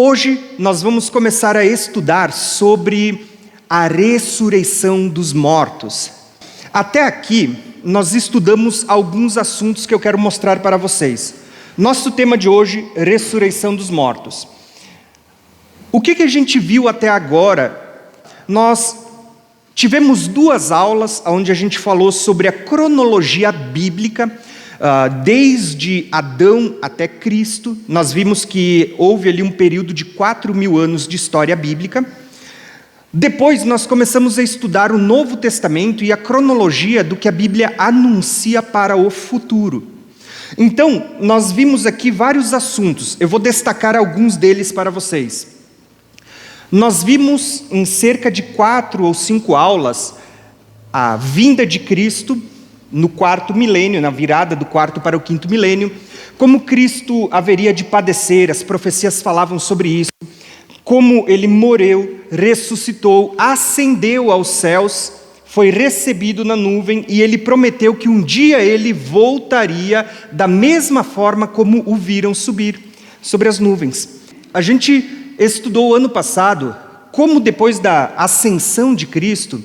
Hoje nós vamos começar a estudar sobre a ressurreição dos mortos. Até aqui nós estudamos alguns assuntos que eu quero mostrar para vocês. Nosso tema de hoje, ressurreição dos mortos. O que a gente viu até agora? Nós tivemos 2 aulas onde a gente falou sobre a cronologia bíblica, desde Adão até Cristo. Nós vimos que houve ali um período de 4.000 anos de história bíblica. Depois nós começamos a estudar o Novo Testamento e a cronologia do que a Bíblia anuncia para o futuro. Então, nós vimos aqui vários assuntos. Eu vou destacar alguns deles para vocês. Nós vimos em cerca de 4 ou 5 aulas a vinda de Cristo no 4º milênio, na virada do 4º para o 5º milênio, como Cristo haveria de padecer, as profecias falavam sobre isso, como ele morreu, ressuscitou, ascendeu aos céus, foi recebido na nuvem e ele prometeu que um dia ele voltaria da mesma forma como o viram subir sobre as nuvens. A gente estudou ano passado como depois da ascensão de Cristo,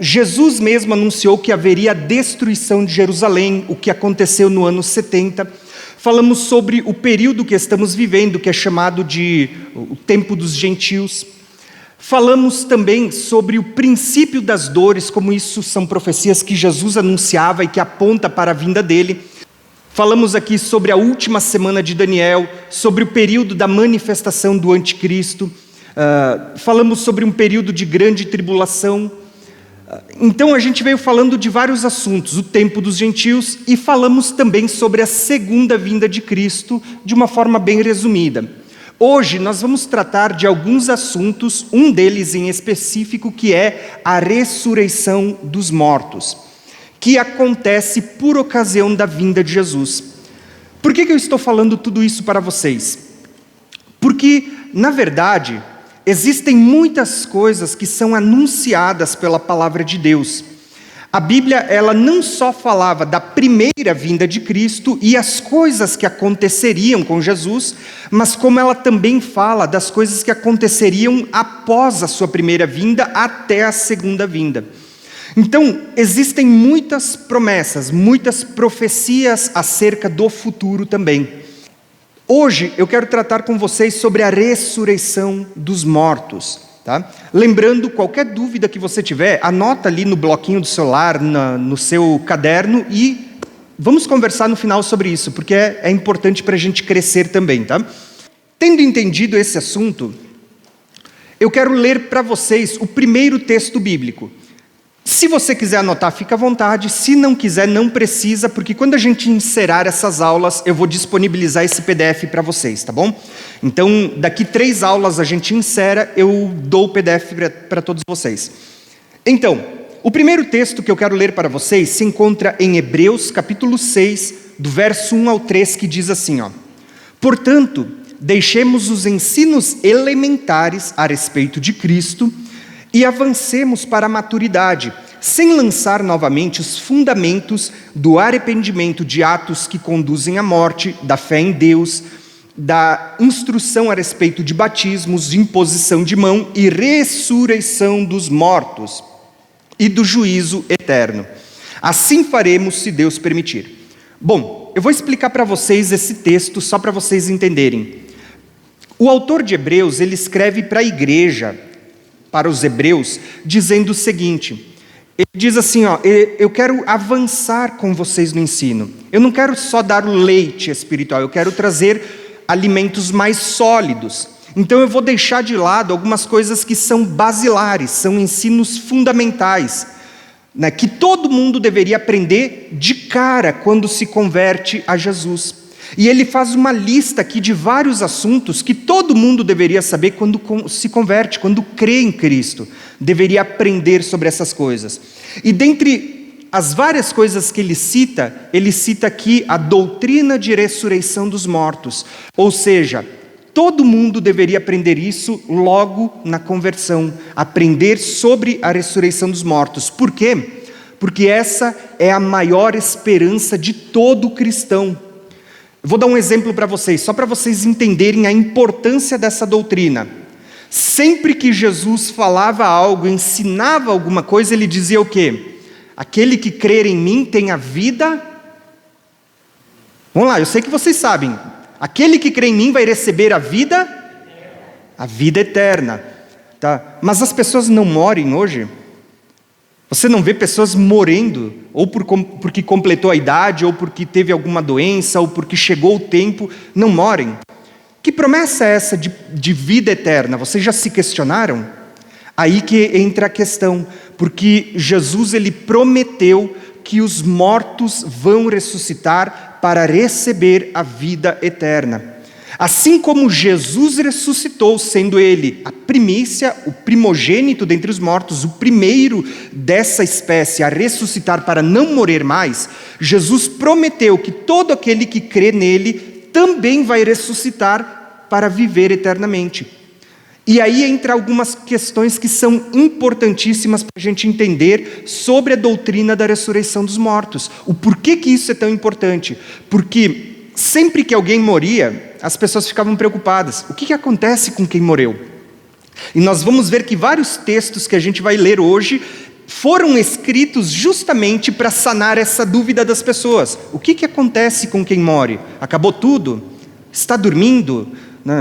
Jesus mesmo anunciou que haveria a destruição de Jerusalém, o que aconteceu no ano 70. Falamos sobre o período que estamos vivendo, que é chamado de o tempo dos gentios. Falamos também sobre o princípio das dores, como isso são profecias que Jesus anunciava e que aponta para a vinda dele. Falamos aqui sobre a última semana de Daniel, sobre o período da manifestação do anticristo. Falamos sobre um período de grande tribulação. Então a gente veio falando de vários assuntos, o tempo dos gentios, e falamos também sobre a segunda vinda de Cristo, de uma forma bem resumida. Hoje nós vamos tratar de alguns assuntos, um deles em específico, que é a ressurreição dos mortos, que acontece por ocasião da vinda de Jesus. Por que eu estou falando tudo isso para vocês? Porque, na verdade, existem muitas coisas que são anunciadas pela palavra de Deus. A Bíblia, ela não só falava da primeira vinda de Cristo e as coisas que aconteceriam com Jesus, mas como ela também fala das coisas que aconteceriam após a sua primeira vinda até a segunda vinda. Então, existem muitas promessas, muitas profecias acerca do futuro também. Hoje eu quero tratar com vocês sobre a ressurreição dos mortos, tá? Lembrando, qualquer dúvida que você tiver, anota ali no bloquinho do celular, no seu caderno, e vamos conversar no final sobre isso, porque é importante para a gente crescer também, tá? Tendo entendido esse assunto, eu quero ler para vocês o primeiro texto bíblico. Se você quiser anotar, fica à vontade. Se não quiser, não precisa, porque quando a gente encerrar essas aulas, eu vou disponibilizar esse PDF para vocês, tá bom? Então, daqui 3 aulas a gente encerra, eu dou o PDF para todos vocês. Então, o primeiro texto que eu quero ler para vocês se encontra em Hebreus, capítulo 6, do verso 1 ao 3, que diz assim, ó: Portanto, deixemos os ensinos elementares a respeito de Cristo e avancemos para a maturidade, sem lançar novamente os fundamentos do arrependimento de atos que conduzem à morte, da fé em Deus, da instrução a respeito de batismos, de imposição de mão e ressurreição dos mortos e do juízo eterno. Assim faremos, se Deus permitir. Bom, eu vou explicar para vocês esse texto só para vocês entenderem. O autor de Hebreus, ele escreve para a igreja, para os hebreus, dizendo o seguinte: ele diz assim, ó, eu quero avançar com vocês no ensino, eu não quero só dar o leite espiritual, eu quero trazer alimentos mais sólidos, então eu vou deixar de lado algumas coisas que são basilares, são ensinos fundamentais, né, que todo mundo deveria aprender de cara quando se converte a Jesus. E ele faz uma lista aqui de vários assuntos que todo mundo deveria saber quando se converte, quando crê em Cristo. Deveria aprender sobre essas coisas. E dentre as várias coisas que ele cita aqui a doutrina de ressurreição dos mortos. Ou seja, todo mundo deveria aprender isso logo na conversão. Aprender sobre a ressurreição dos mortos. Por quê? Porque essa é a maior esperança de todo cristão. Eu vou dar um exemplo para vocês, só para vocês entenderem a importância dessa doutrina. Sempre que Jesus falava algo, ensinava alguma coisa, ele dizia o quê? Aquele que crer em mim tem a vida... Vamos lá, eu sei que vocês sabem. Aquele que crê em mim vai receber a vida eterna. Tá? Mas as pessoas não morrem hoje? Você não vê pessoas morrendo, ou porque completou a idade, ou porque teve alguma doença, ou porque chegou o tempo, não morrem. Que promessa é essa de vida eterna? Vocês já se questionaram? Aí que entra a questão, porque Jesus ele prometeu que os mortos vão ressuscitar para receber a vida eterna. Assim como Jesus ressuscitou, sendo ele a primícia, o primogênito dentre os mortos, o primeiro dessa espécie a ressuscitar para não morrer mais, Jesus prometeu que todo aquele que crê nele também vai ressuscitar para viver eternamente. E aí entra algumas questões que são importantíssimas para a gente entender sobre a doutrina da ressurreição dos mortos. O porquê que isso é tão importante? Porque sempre que alguém morria, as pessoas ficavam preocupadas. O que acontece com quem morreu? E nós vamos ver que vários textos que a gente vai ler hoje foram escritos justamente para sanar essa dúvida das pessoas. O que acontece com quem morre? Acabou tudo? Está dormindo?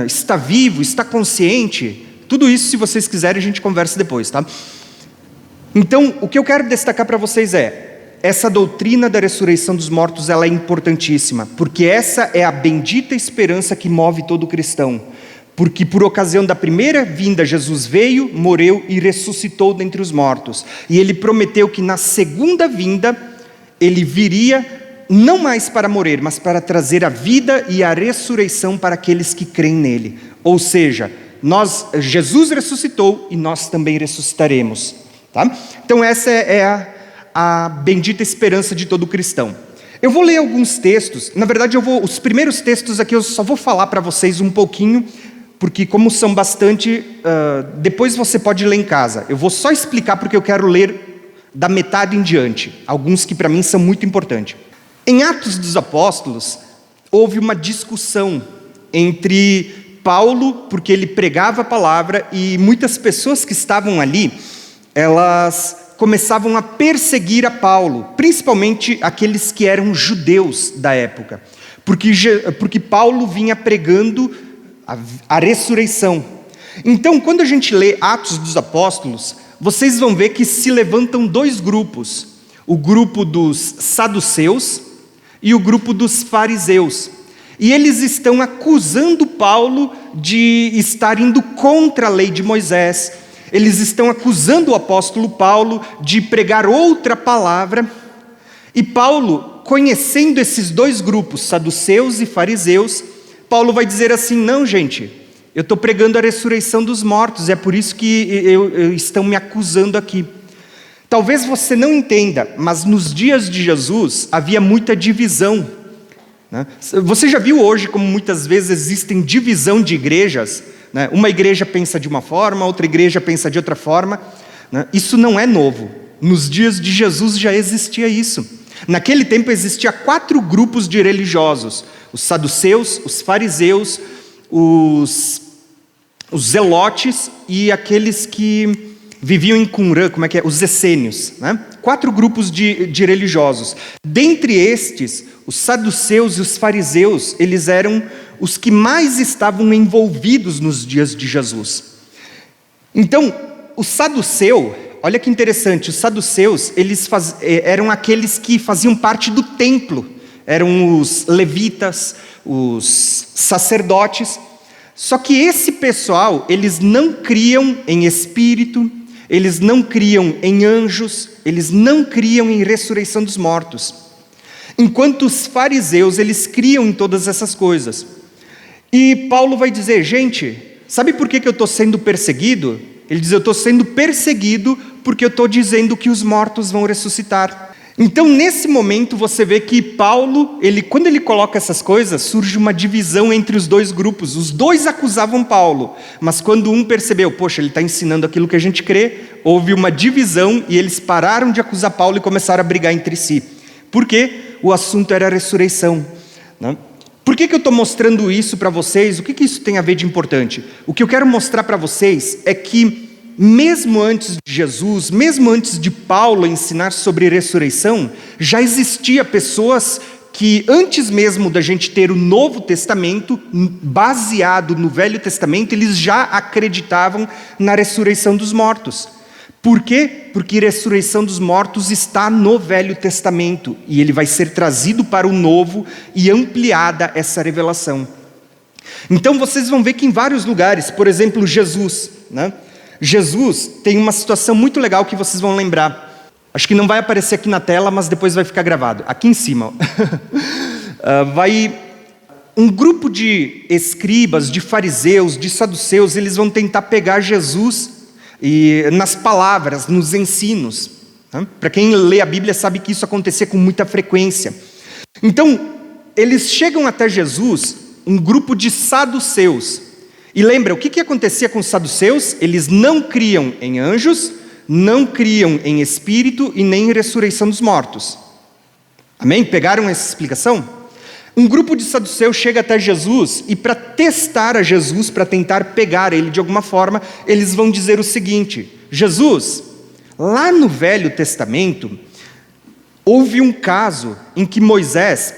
Está vivo? Está consciente? Tudo isso, se vocês quiserem, a gente conversa depois, tá? Então, o que eu quero destacar para vocês essa doutrina da ressurreição dos mortos, ela é importantíssima, porque essa é a bendita esperança que move todo cristão. Porque por ocasião da primeira vinda, Jesus veio, morreu e ressuscitou dentre os mortos. E ele prometeu que na segunda vinda, ele viria não mais para morrer, mas para trazer a vida e a ressurreição para aqueles que creem nele. Ou seja, Jesus ressuscitou e nós também ressuscitaremos. Tá? Então essa é a bendita esperança de todo cristão. Eu vou ler alguns textos, na verdade os primeiros textos aqui eu só vou falar para vocês um pouquinho, porque como são bastante, depois você pode ler em casa. Eu vou só explicar porque eu quero ler da metade em diante, alguns que para mim são muito importantes. Em Atos dos Apóstolos, houve uma discussão entre Paulo, porque ele pregava a palavra, e muitas pessoas que estavam ali, elas começavam a perseguir a Paulo, principalmente aqueles que eram judeus da época, porque Paulo vinha pregando a ressurreição. Então, quando a gente lê Atos dos Apóstolos, vocês vão ver que se levantam dois grupos, o grupo dos saduceus e o grupo dos fariseus, e eles estão acusando Paulo de estar indo contra a lei de Moisés. Eles estão acusando o apóstolo Paulo de pregar outra palavra. E Paulo, conhecendo esses dois grupos, saduceus e fariseus, Paulo vai dizer assim: não, gente, eu estou pregando a ressurreição dos mortos, é por isso que estão me acusando aqui. Talvez você não entenda, mas nos dias de Jesus havia muita divisão. Você já viu hoje como muitas vezes existem divisão de igrejas? Uma igreja pensa de uma forma, outra igreja pensa de outra forma. Isso não é novo. Nos dias de Jesus já existia isso. Naquele tempo existia 4 grupos de religiosos: os saduceus, os fariseus, os zelotes e aqueles que viviam em Qumran, os essênios. 4 grupos de religiosos. Dentre estes, os saduceus e os fariseus, eles eram os que mais estavam envolvidos nos dias de Jesus. Então, o saduceu, olha que interessante, os saduceus, eles eram aqueles que faziam parte do templo, eram os levitas, os sacerdotes. Só que esse pessoal, eles não criam em espírito, eles não criam em anjos, eles não criam em ressurreição dos mortos. Enquanto os fariseus, eles criam em todas essas coisas. E Paulo vai dizer: gente, sabe por que eu estou sendo perseguido? Ele diz: eu estou sendo perseguido porque eu estou dizendo que os mortos vão ressuscitar. Então, nesse momento, você vê que Paulo, quando ele coloca essas coisas, surge uma divisão entre os dois grupos. Os dois acusavam Paulo, mas quando um percebeu, poxa, ele está ensinando aquilo que a gente crê, houve uma divisão e eles pararam de acusar Paulo e começaram a brigar entre si. Por quê? O assunto era a ressurreição. Por que eu estou mostrando isso para vocês? O que isso tem a ver de importante? O que eu quero mostrar para vocês é que, mesmo antes de Jesus, mesmo antes de Paulo ensinar sobre ressurreição, já existia pessoas que, antes mesmo da gente ter o Novo Testamento, baseado no Velho Testamento, eles já acreditavam na ressurreição dos mortos. Por quê? Porque a ressurreição dos mortos está no Velho Testamento, e ele vai ser trazido para o Novo e ampliada essa revelação. Então vocês vão ver que em vários lugares, por exemplo, Jesus, né? Jesus tem uma situação muito legal que vocês vão lembrar. Acho que não vai aparecer aqui na tela, mas depois vai ficar gravado. Aqui em cima. Um grupo de escribas, de fariseus, de saduceus, eles vão tentar pegar Jesus nas palavras, nos ensinos. Para quem lê a Bíblia sabe que isso acontecia com muita frequência. Então, eles chegam até Jesus, um grupo de saduceus. E lembra, o que acontecia com os saduceus? Eles não criam em anjos, não criam em espírito e nem em ressurreição dos mortos. Amém? Pegaram essa explicação? Um grupo de saduceus chega até Jesus e, para testar a Jesus, para tentar pegar ele de alguma forma, eles vão dizer o seguinte: Jesus, lá no Velho Testamento, houve um caso em que Moisés,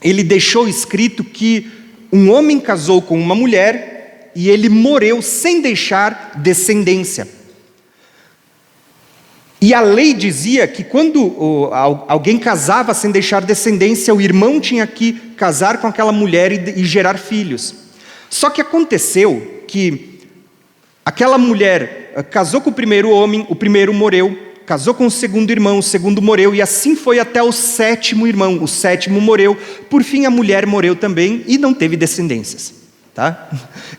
ele deixou escrito que um homem casou com uma mulher e ele morreu sem deixar descendência. E a lei dizia que quando alguém casava sem deixar descendência, o irmão tinha que casar com aquela mulher e gerar filhos. Só que aconteceu que aquela mulher casou com o primeiro homem, o primeiro morreu, casou com o segundo irmão, o segundo morreu, e assim foi até o sétimo irmão, o sétimo morreu, por fim a mulher morreu também e não teve descendências. Tá?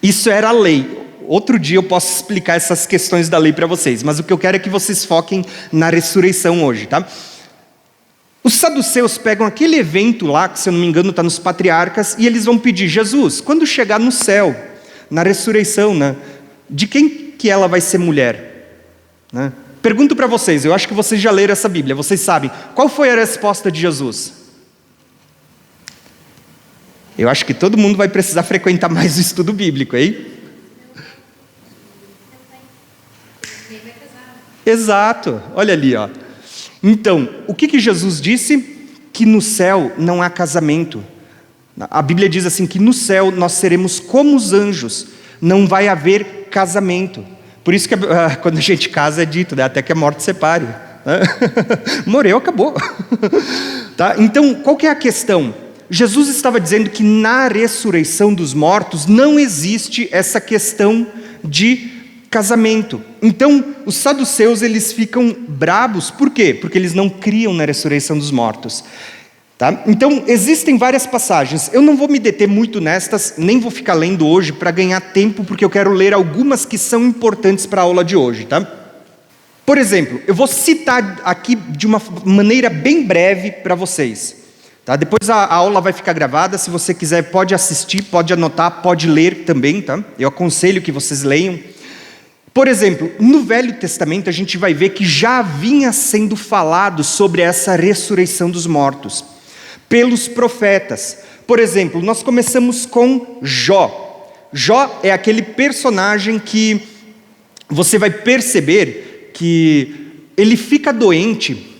Isso era a lei. Outro dia eu posso explicar essas questões da lei para vocês, mas o que eu quero é que vocês foquem na ressurreição hoje, tá? Os saduceus pegam aquele evento lá, que se eu não me engano está nos Patriarcas, e eles vão pedir: Jesus, quando chegar no céu, na ressurreição, né, de quem que ela vai ser mulher? Né? Pergunto para vocês, eu acho que vocês já leram essa Bíblia, vocês sabem, qual foi a resposta de Jesus? Eu acho que todo mundo vai precisar frequentar mais o estudo bíblico, hein? Exato, olha ali, ó. Então, o que Jesus disse? Que no céu não há casamento. A Bíblia diz assim, que no céu nós seremos como os anjos, não vai haver casamento. Por isso que quando a gente casa é dito, né, até que a morte separe. Né? Morreu, acabou. Tá? Então, qual que é a questão? Jesus estava dizendo que na ressurreição dos mortos não existe essa questão de casamento. Então, os saduceus, eles ficam brabos. Por quê? Porque eles não criam na ressurreição dos mortos. Tá? Então, existem várias passagens. Eu não vou me deter muito nestas, nem vou ficar lendo hoje para ganhar tempo, porque eu quero ler algumas que são importantes para a aula de hoje. Tá? Por exemplo, eu vou citar aqui de uma maneira bem breve para vocês. Tá? Depois a aula vai ficar gravada. Se você quiser, pode assistir, pode anotar, pode ler também. Tá? Eu aconselho que vocês leiam. Por exemplo, no Velho Testamento a gente vai ver que já vinha sendo falado sobre essa ressurreição dos mortos pelos profetas. Por exemplo, nós começamos com Jó. Jó é aquele personagem que você vai perceber que ele fica doente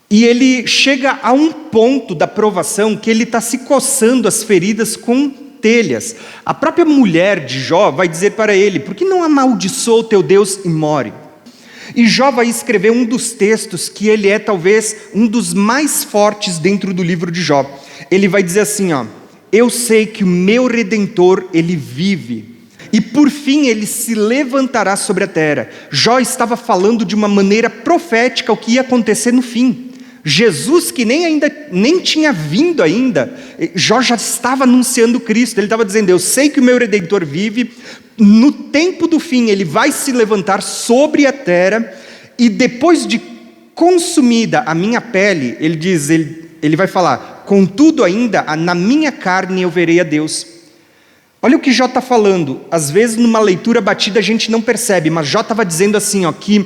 e ele chega a um ponto da provação que ele está se coçando as feridas com telhas. A própria mulher de Jó vai dizer para ele: por que não amaldiçoa o teu Deus e morre? E Jó vai escrever um dos textos que ele é talvez um dos mais fortes dentro do livro de Jó. Ele vai dizer assim, ó: eu sei que o meu Redentor, ele vive, e por fim ele se levantará sobre a terra. Jó estava falando de uma maneira profética o que ia acontecer no fim. Jesus, que nem tinha vindo ainda, Jó já estava anunciando Cristo. Ele estava dizendo: eu sei que o meu Redentor vive, no tempo do fim ele vai se levantar sobre a terra, e depois de consumida a minha pele, ele diz, ele vai falar: contudo ainda na minha carne eu verei a Deus. Olha o que Jó está falando. Às vezes numa leitura batida a gente não percebe, mas Jó estava dizendo assim, ó, que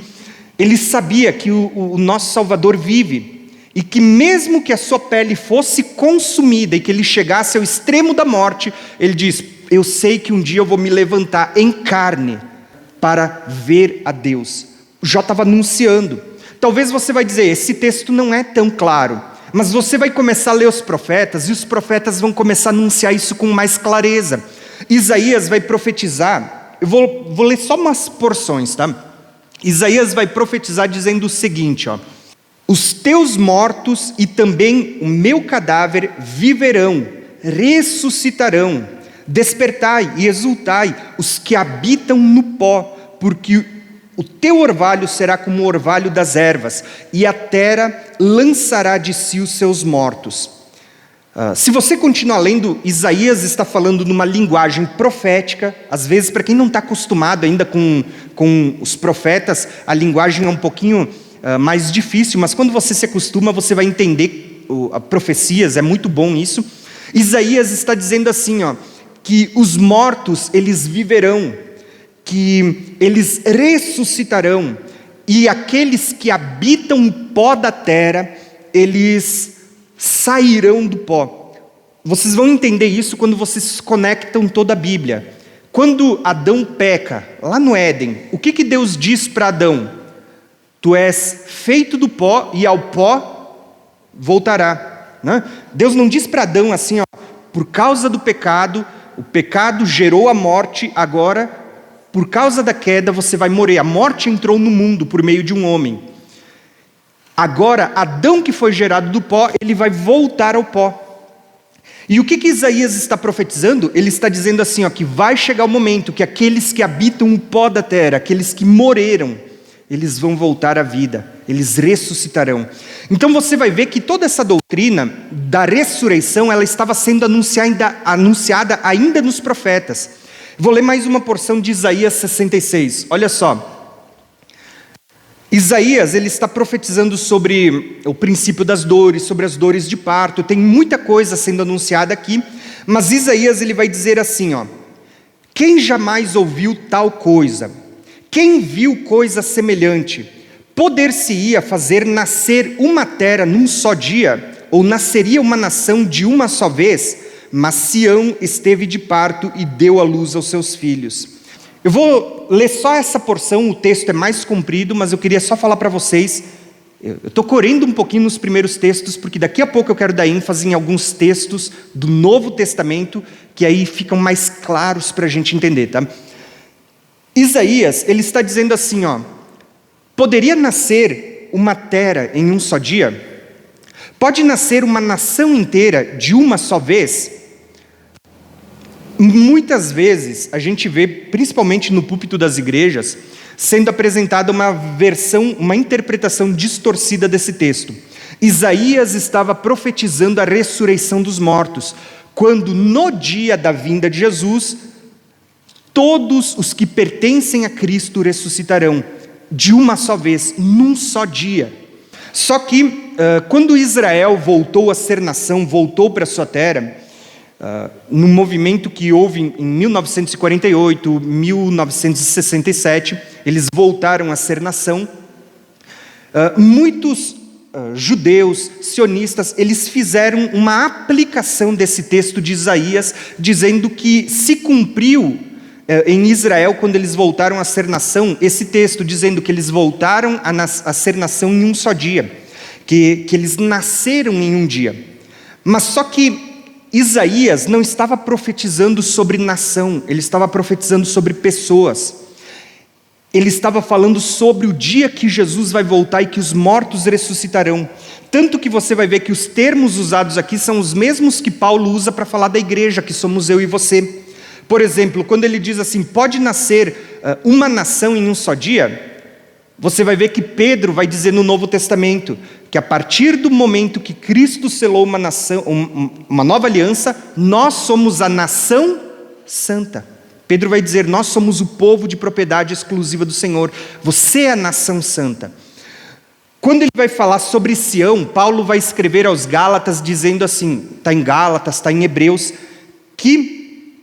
ele sabia que o nosso Salvador vive. e que mesmo que a sua pele fosse consumida e que ele chegasse ao extremo da morte, ele diz: eu sei que um dia eu vou me levantar em carne para ver a Deus. Jó estava anunciando. Talvez você vai dizer: esse texto não é tão claro. Mas você vai começar a ler os profetas, e os profetas vão começar a anunciar isso com mais clareza. Isaías vai profetizar, eu vou ler só umas porções, tá? Isaías vai profetizar dizendo o seguinte, ó: os teus mortos e também o meu cadáver viverão, ressuscitarão. Despertai e exultai, os que habitam no pó, porque o teu orvalho será como o orvalho das ervas, e a terra lançará de si os seus mortos. Se você continuar lendo, Isaías está falando numa linguagem profética. Às vezes, para quem não está acostumado ainda com os profetas, a linguagem é um pouquinho mais difícil, mas quando você se acostuma, você vai entender profecias, é muito bom isso. Isaías está dizendo assim, ó, que os mortos, eles viverão, que eles ressuscitarão, e aqueles que habitam o pó da terra, eles sairão do pó. Vocês vão entender isso quando vocês conectam toda a Bíblia. Quando Adão peca, lá no Éden, o que Deus diz para Adão? Tu és feito do pó e ao pó voltará, né? Deus não diz para Adão assim, ó, por causa do pecado, o pecado gerou a morte, agora, por causa da queda, você vai morrer. A morte entrou no mundo por meio de um homem. Agora, Adão, que foi gerado do pó, ele vai voltar ao pó. E o que Isaías está profetizando? Ele está dizendo assim, ó, que vai chegar o momento que aqueles que habitam o pó da terra, aqueles que morreram, eles vão voltar à vida, eles ressuscitarão. Então você vai ver que toda essa doutrina da ressurreição, ela estava sendo anunciada ainda nos profetas. Vou ler mais uma porção de Isaías 66, olha só. Isaías, ele está profetizando sobre o princípio das dores, sobre as dores de parto. Tem muita coisa sendo anunciada aqui, mas Isaías, ele vai dizer assim, ó: quem jamais ouviu tal coisa? Quem viu coisa semelhante? Poder-se-ia fazer nascer uma terra num só dia? Ou nasceria uma nação de uma só vez? Mas Sião esteve de parto e deu à luz aos seus filhos. Eu vou ler só essa porção, o texto é mais comprido, mas eu queria só falar para vocês, eu estou correndo um pouquinho nos primeiros textos, porque daqui a pouco eu quero dar ênfase em alguns textos do Novo Testamento, que aí ficam mais claros para a gente entender, tá? Isaías, ele está dizendo assim, ó: poderia nascer uma terra em um só dia? Pode nascer uma nação inteira de uma só vez? Muitas vezes a gente vê, principalmente no púlpito das igrejas, sendo apresentada uma versão, uma interpretação distorcida desse texto. Isaías estava profetizando a ressurreição dos mortos, quando no dia da vinda de Jesus, todos os que pertencem a Cristo ressuscitarão, de uma só vez, num só dia. Só que, quando Israel voltou a ser nação, voltou para a sua terra, no movimento que houve em 1948, 1967, eles voltaram a ser nação. Muitos judeus, sionistas, eles fizeram uma aplicação desse texto de Isaías, dizendo que se cumpriu em Israel, quando eles voltaram a ser nação, esse texto dizendo que eles voltaram a ser nação em um só dia, que eles nasceram em um dia. Mas só que Isaías não estava profetizando sobre nação, ele estava profetizando sobre pessoas. Ele estava falando sobre o dia que Jesus vai voltar e que os mortos ressuscitarão. Tanto que você vai ver que os termos usados aqui são os mesmos que Paulo usa para falar da igreja, que somos eu e você. Por exemplo, quando ele diz assim, pode nascer uma nação em um só dia, você vai ver que Pedro vai dizer no Novo Testamento que a partir do momento que Cristo selou uma nação, uma nova aliança, nós somos a nação santa. Pedro vai dizer, nós somos o povo de propriedade exclusiva do Senhor. Você é a nação santa. Quando ele vai falar sobre Sião, Paulo vai escrever aos Gálatas dizendo assim, está em Gálatas, está em Hebreus, que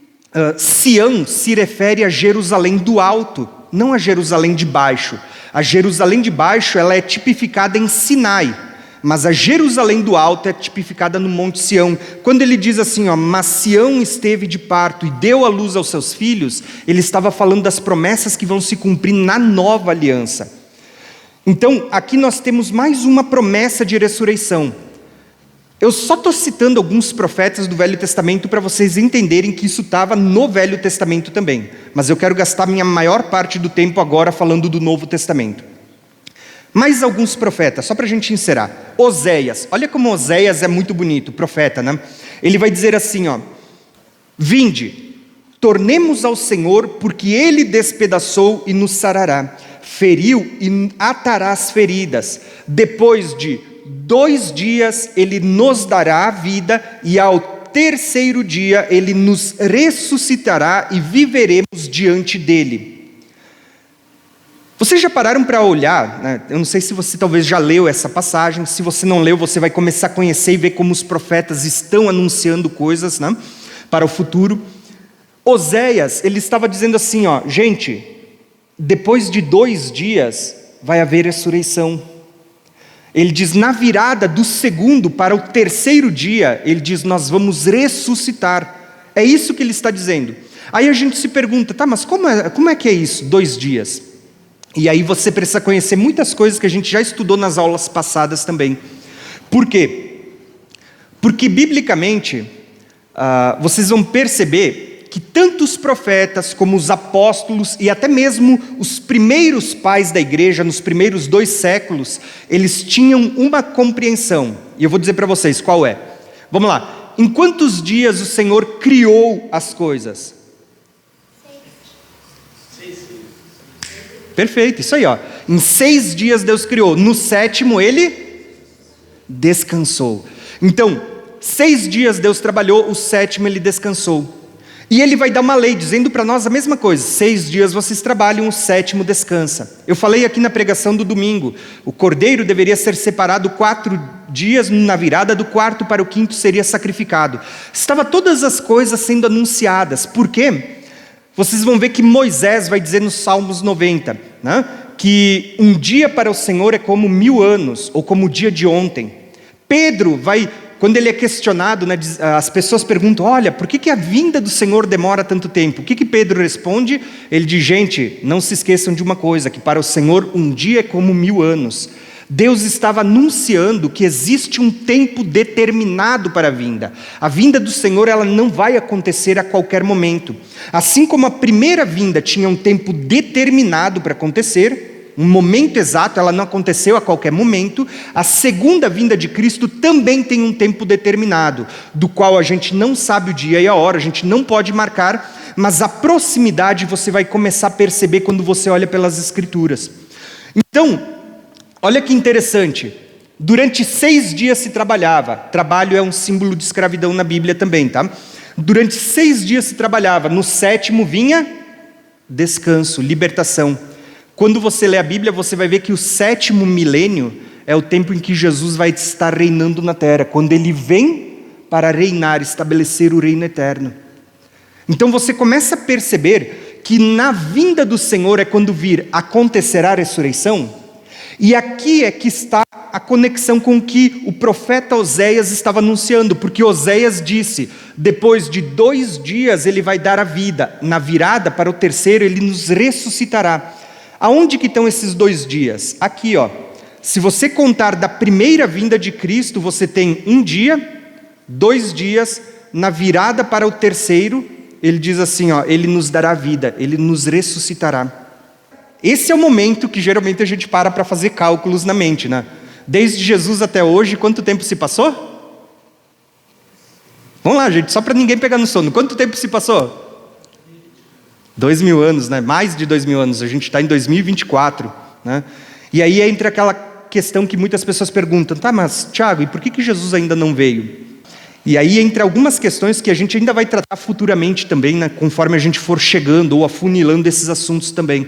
Sião se refere a Jerusalém do alto, não a Jerusalém de baixo. A Jerusalém de baixo, ela é tipificada em Sinai. Mas a Jerusalém do alto é tipificada no Monte Sião. Quando ele diz assim, mas Sião esteve de parto e deu à luz aos seus filhos, ele estava falando das promessas que vão se cumprir na nova aliança. Então, aqui nós temos mais uma promessa de ressurreição. Eu só estou citando alguns profetas do Velho Testamento para vocês entenderem que isso estava no Velho Testamento também. Mas eu quero gastar minha maior parte do tempo agora falando do Novo Testamento. Mais alguns profetas, só para a gente encerrar. Oséias, olha como Oséias é muito bonito, profeta, né? Ele vai dizer assim, vinde, tornemos ao Senhor, porque Ele despedaçou e nos sarará, feriu e atará as feridas, depois de 2 dias Ele nos dará a vida, e ao terceiro dia Ele nos ressuscitará e viveremos diante dEle. Vocês já pararam para olhar, né? Eu não sei se você talvez já leu essa passagem. Se você não leu, você vai começar a conhecer e ver como os profetas estão anunciando coisas, né, para o futuro. Oséias, ele estava dizendo assim, gente, depois de 2 dias vai haver ressurreição. Ele diz, na virada do segundo para o terceiro dia, ele diz, nós vamos ressuscitar. É isso que ele está dizendo. Aí a gente se pergunta, tá, mas como é que é isso, 2 dias? E aí você precisa conhecer muitas coisas que a gente já estudou nas aulas passadas também. Por quê? Porque biblicamente, vocês vão perceber que tanto os profetas como os apóstolos e até mesmo os primeiros pais da igreja, nos primeiros 2 séculos, eles tinham uma compreensão. E eu vou dizer para vocês qual é. Vamos lá. Em quantos dias o Senhor criou as coisas? Perfeito, isso aí, Em 6 dias Deus criou, no 7º Ele descansou. Então, 6 dias Deus trabalhou, o 7º Ele descansou. E Ele vai dar uma lei, dizendo para nós a mesma coisa, 6 dias vocês trabalham, o 7º descansa. Eu falei aqui na pregação do domingo, o cordeiro deveria ser separado 4 dias, na virada do 4º para o 5º seria sacrificado. Estava todas as coisas sendo anunciadas, por quê? Vocês vão ver que Moisés vai dizer nos Salmos 90, né, que um dia para o Senhor é como 1000 anos, ou como o dia de ontem. Pedro vai, quando ele é questionado, né, as pessoas perguntam, olha, por que a vinda do Senhor demora tanto tempo? O que Pedro responde? Ele diz, gente, não se esqueçam de uma coisa, que para o Senhor um dia é como 1000 anos. Deus estava anunciando que existe um tempo determinado para a vinda. A vinda do Senhor, ela não vai acontecer a qualquer momento. Assim como a primeira vinda tinha um tempo determinado para acontecer, um momento exato, ela não aconteceu a qualquer momento, a segunda vinda de Cristo também tem um tempo determinado, do qual a gente não sabe o dia e a hora, a gente não pode marcar, mas a proximidade você vai começar a perceber quando você olha pelas Escrituras. Então, olha que interessante, durante 6 dias se trabalhava, trabalho é um símbolo de escravidão na Bíblia também, tá? Durante 6 dias se trabalhava, no 7º vinha descanso, libertação. Quando você lê a Bíblia, você vai ver que o 7º milênio é o tempo em que Jesus vai estar reinando na terra, quando Ele vem para reinar, estabelecer o reino eterno. Então você começa a perceber que na vinda do Senhor é quando vir acontecerá a ressurreição. E aqui é que está a conexão com o que o profeta Oséias estava anunciando, porque Oséias disse, depois de 2 dias Ele vai dar a vida, na virada para o terceiro Ele nos ressuscitará. Aonde que estão esses 2 dias? Aqui, se você contar da primeira vinda de Cristo, você tem 1 dia, 2 dias, na virada para o terceiro, Ele diz assim, Ele nos dará vida, Ele nos ressuscitará. Esse é o momento que geralmente a gente para fazer cálculos na mente, né? Desde Jesus até hoje, quanto tempo se passou? Vamos lá, gente, só para ninguém pegar no sono. Quanto tempo se passou? 2000 anos, né? Mais de 2000 anos. A gente está em 2024, né? E aí entra aquela questão que muitas pessoas perguntam, tá, mas Tiago, e por que Jesus ainda não veio? E aí entra algumas questões que a gente ainda vai tratar futuramente também, né, conforme a gente for chegando ou afunilando esses assuntos também.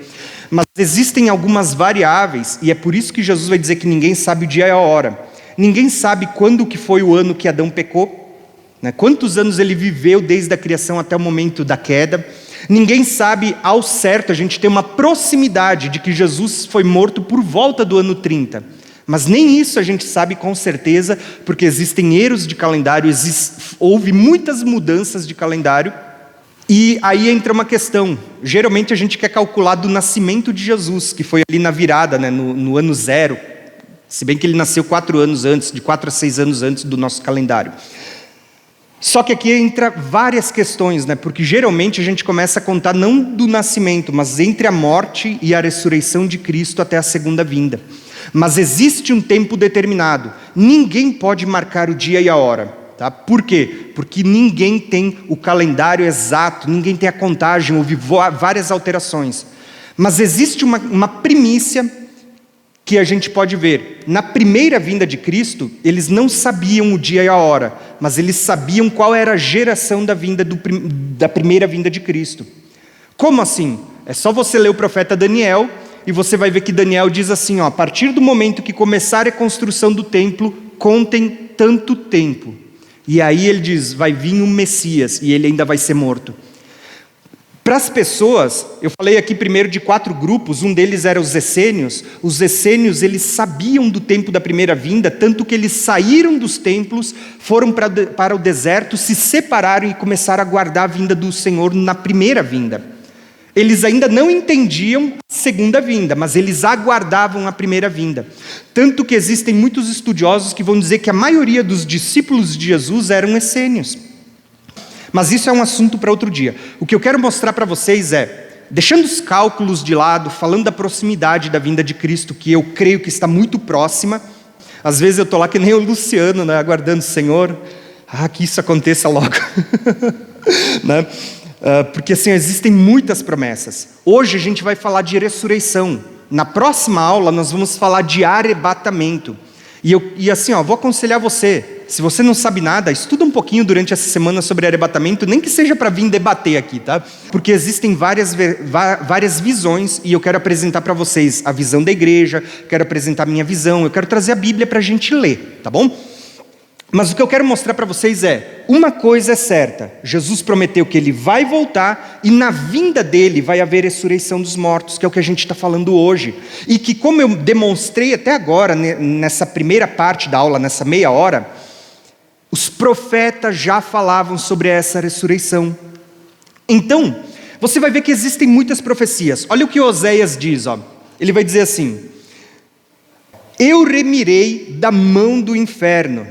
Mas existem algumas variáveis, e é por isso que Jesus vai dizer que ninguém sabe o dia e a hora. Ninguém sabe quando que foi o ano que Adão pecou, né, quantos anos ele viveu desde a criação até o momento da queda. Ninguém sabe ao certo, a gente tem uma proximidade de que Jesus foi morto por volta do ano 30. Mas nem isso a gente sabe com certeza, porque existem erros de calendário, houve muitas mudanças de calendário. E aí entra uma questão. Geralmente a gente quer calcular do nascimento de Jesus, que foi ali na virada, né, no ano 0. Se bem que ele nasceu 4 anos antes, de 4 a 6 anos antes do nosso calendário. Só que aqui entra várias questões, né? Porque geralmente a gente começa a contar não do nascimento, mas entre a morte e a ressurreição de Cristo até a segunda vinda. Mas existe um tempo determinado. Ninguém pode marcar o dia e a hora. Tá? Por quê? Porque ninguém tem o calendário exato, ninguém tem a contagem, houve várias alterações. Mas existe uma primícia que a gente pode ver. Na primeira vinda de Cristo, eles não sabiam o dia e a hora, mas eles sabiam qual era a geração da primeira vinda de Cristo. Como assim? É só você ler o profeta Daniel e você vai ver que Daniel diz assim, ó, a partir do momento que começar a construção do templo, contem tanto tempo. E aí ele diz, vai vir um Messias e ele ainda vai ser morto. Para as pessoas, eu falei aqui primeiro de 4 grupos, um deles era os essênios. Os essênios, eles sabiam do tempo da primeira vinda, tanto que eles saíram dos templos, foram para o deserto, se separaram e começaram a aguardar a vinda do Senhor na primeira vinda. Eles ainda não entendiam a segunda vinda, mas eles aguardavam a primeira vinda. Tanto que existem muitos estudiosos que vão dizer que a maioria dos discípulos de Jesus eram essênios. Mas isso é um assunto para outro dia. O que eu quero mostrar para vocês é, deixando os cálculos de lado, falando da proximidade da vinda de Cristo, que eu creio que está muito próxima. Às vezes eu estou lá que nem o Luciano, né, aguardando o Senhor. Que isso aconteça logo. Né? Porque assim, existem muitas promessas. Hoje a gente vai falar de ressurreição. Na próxima aula nós vamos falar de arrebatamento. E assim, vou aconselhar você, se você não sabe nada, estuda um pouquinho durante essa semana sobre arrebatamento, nem que seja para vir debater aqui, tá? Porque existem várias visões e eu quero apresentar para vocês a visão da igreja, quero apresentar a minha visão, eu quero trazer a Bíblia para a gente ler, tá bom? Mas o que eu quero mostrar para vocês é, uma coisa é certa, Jesus prometeu que Ele vai voltar e na vinda dEle vai haver ressurreição dos mortos, que é o que a gente está falando hoje. E que como eu demonstrei até agora, nessa primeira parte da aula, nessa meia hora, os profetas já falavam sobre essa ressurreição. Então, você vai ver que existem muitas profecias. Olha o que Oséias diz, ó. Ele vai dizer assim, eu remirei da mão do inferno,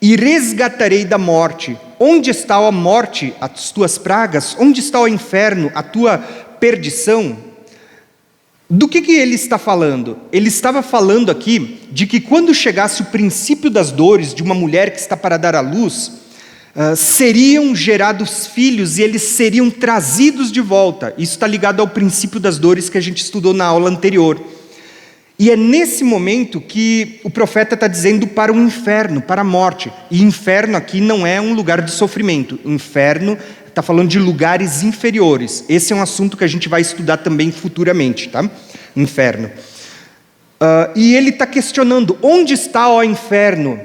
e resgatarei da morte. Onde está a morte, as tuas pragas? Onde está o inferno, a tua perdição? Do que ele está falando? Ele estava falando aqui de que quando chegasse o princípio das dores de uma mulher que está para dar à luz, seriam gerados filhos e eles seriam trazidos de volta. Isso está ligado ao princípio das dores que a gente estudou na aula anterior. E é nesse momento que o profeta está dizendo para o inferno, para a morte. E inferno aqui não é um lugar de sofrimento. Inferno está falando de lugares inferiores. Esse é um assunto que a gente vai estudar também futuramente, tá? Inferno. E ele está questionando, onde está, ó inferno,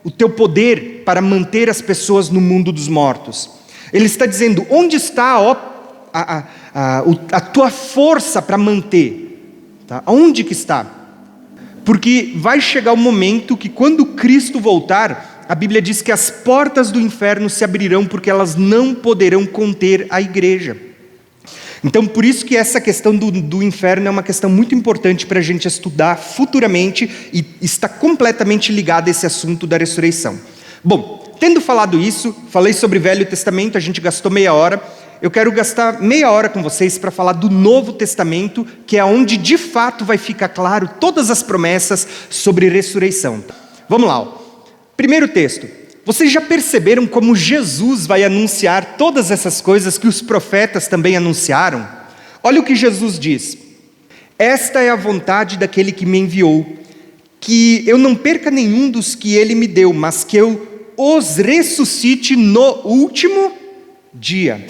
o teu poder para manter as pessoas no mundo dos mortos? Ele está dizendo, onde está, ó, a tua força para manter? Tá? Onde que está? Porque vai chegar o momento que quando Cristo voltar, a Bíblia diz que as portas do inferno se abrirão porque elas não poderão conter a igreja. Então por isso que essa questão do inferno é uma questão muito importante para a gente estudar futuramente e está completamente ligada a esse assunto da ressurreição. Bom, tendo falado isso, falei sobre o Velho Testamento, a gente gastou meia hora. Eu quero gastar meia hora com vocês para falar do Novo Testamento, que é onde de fato vai ficar claro todas as promessas sobre ressurreição. Vamos lá. Ó. Primeiro texto. Vocês já perceberam como Jesus vai anunciar todas essas coisas que os profetas também anunciaram? Olha o que Jesus diz. Esta é a vontade daquele que me enviou, que eu não perca nenhum dos que ele me deu, mas que eu os ressuscite no último dia.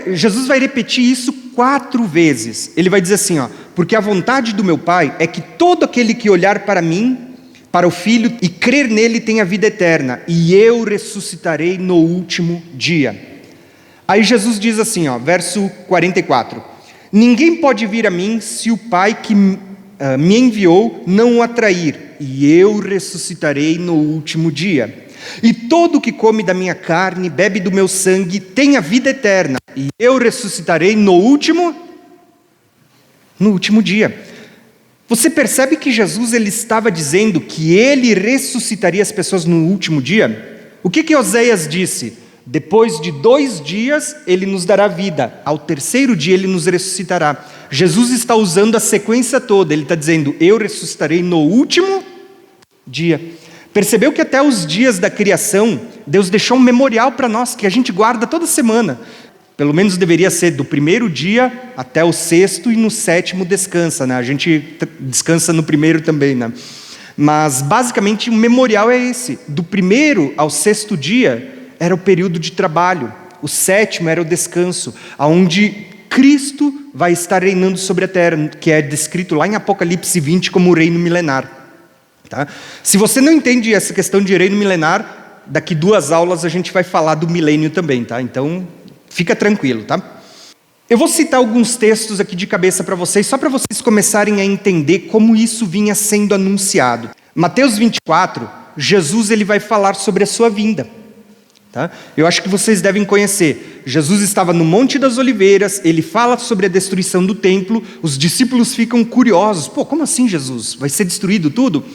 Jesus vai repetir isso 4 vezes. Ele vai dizer assim, ó, porque a vontade do meu Pai é que todo aquele que olhar para mim, para o Filho, e crer nele tenha vida eterna, e eu ressuscitarei no último dia. Aí Jesus diz assim, ó, verso 44, ninguém pode vir a mim se o Pai que me enviou não o atrair, e eu ressuscitarei no último dia. E todo que come da minha carne, bebe do meu sangue, tem a vida eterna, e eu ressuscitarei no último dia. Você percebe que Jesus ele estava dizendo que ele ressuscitaria as pessoas no último dia? O que Oséias disse? Depois de 2 dias ele nos dará vida, ao 3º dia ele nos ressuscitará. Jesus está usando a sequência toda, ele está dizendo, eu ressuscitarei no último dia. Percebeu que até os dias da criação, Deus deixou um memorial para nós, que a gente guarda toda semana. Pelo menos deveria ser do 1º dia até o 6º, e no 7º descansa, né? A gente descansa no 1º também, né? Mas basicamente o memorial é esse, do 1º ao 6º dia era o período de trabalho, o 7º era o descanso, onde Cristo vai estar reinando sobre a terra, que é descrito lá em Apocalipse 20 como o reino milenar. Tá? Se você não entende essa questão de reino milenar, daqui 2 aulas a gente vai falar do milênio também, tá? Então fica tranquilo, tá? Eu vou citar alguns textos aqui de cabeça para vocês, só para vocês começarem a entender como isso vinha sendo anunciado. Mateus 24, Jesus ele vai falar sobre a sua vinda. Tá? Eu acho que vocês devem conhecer. Jesus estava no Monte das Oliveiras, ele fala sobre a destruição do templo, os discípulos ficam curiosos. Pô, como assim, Jesus? Vai ser destruído tudo?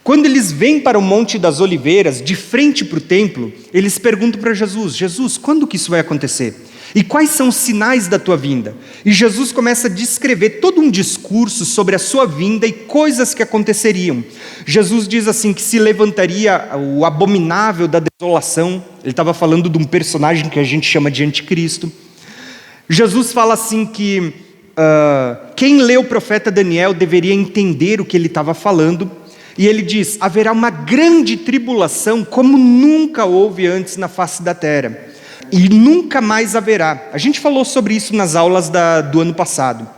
Quando eles vêm para o Monte das Oliveiras, de frente para o templo, eles perguntam para Jesus, Jesus, quando que isso vai acontecer? E quais são os sinais da tua vinda? E Jesus começa a descrever todo um discurso sobre a sua vinda e coisas que aconteceriam. Jesus diz assim que se levantaria o abominável da desolação. Ele estava falando de um personagem que a gente chama de anticristo. Jesus fala assim que quem lê o profeta Daniel deveria entender o que ele estava falando. E ele diz, haverá uma grande tribulação como nunca houve antes na face da terra. E nunca mais haverá. A gente falou sobre isso nas aulas do ano passado.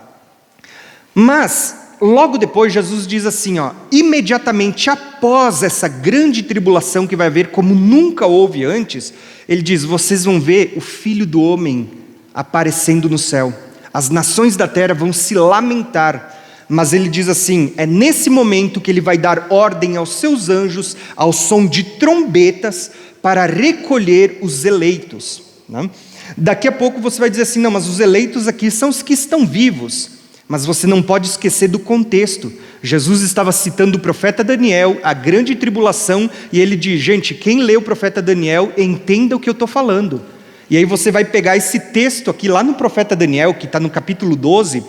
Mas, logo depois, Jesus diz assim, imediatamente após essa grande tribulação que vai haver como nunca houve antes, ele diz, vocês vão ver o Filho do Homem aparecendo no céu. As nações da terra vão se lamentar. Mas ele diz assim, é nesse momento que ele vai dar ordem aos seus anjos, ao som de trombetas, para recolher os eleitos. Né? Daqui a pouco você vai dizer assim, não, mas os eleitos aqui são os que estão vivos. Mas você não pode esquecer do contexto. Jesus estava citando o profeta Daniel, a grande tribulação, e ele diz, gente, quem lê o profeta Daniel, entenda o que eu estou falando. E aí você vai pegar esse texto aqui, lá no profeta Daniel, que está no capítulo 12,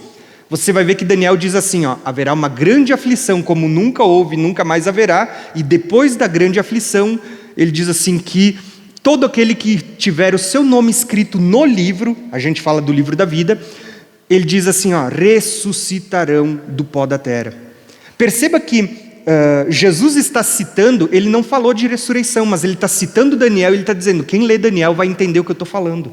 você vai ver que Daniel diz assim, haverá uma grande aflição como nunca houve, nunca mais haverá, e depois da grande aflição, ele diz assim que todo aquele que tiver o seu nome escrito no livro, a gente fala do livro da vida, ele diz assim, ressuscitarão do pó da terra. Perceba que Jesus está citando, ele não falou de ressurreição, mas ele está citando Daniel, ele está dizendo, quem lê Daniel vai entender o que eu estou falando.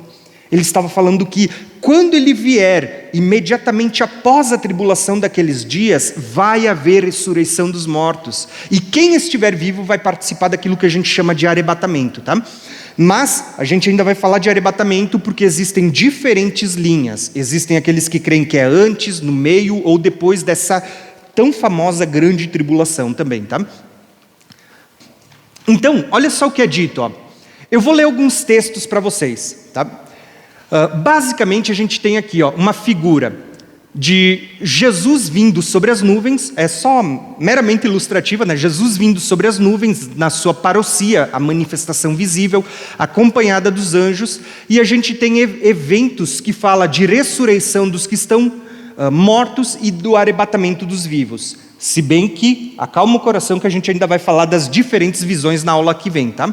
Ele estava falando que quando ele vier, imediatamente após a tribulação daqueles dias, vai haver ressurreição dos mortos. E quem estiver vivo vai participar daquilo que a gente chama de arrebatamento, tá? Mas a gente ainda vai falar de arrebatamento porque existem diferentes linhas. Existem aqueles que creem que é antes, no meio ou depois dessa tão famosa grande tribulação também, tá? Então, olha só o que é dito, Eu vou ler alguns textos para vocês, tá? Basicamente a gente tem aqui uma figura de Jesus vindo sobre as nuvens, é só meramente ilustrativa, né? Jesus vindo sobre as nuvens na sua parousia, a manifestação visível, acompanhada dos anjos, e a gente tem eventos que falam de ressurreição dos que estão mortos e do arrebatamento dos vivos, se bem que acalma o coração que a gente ainda vai falar das diferentes visões na aula que vem, tá?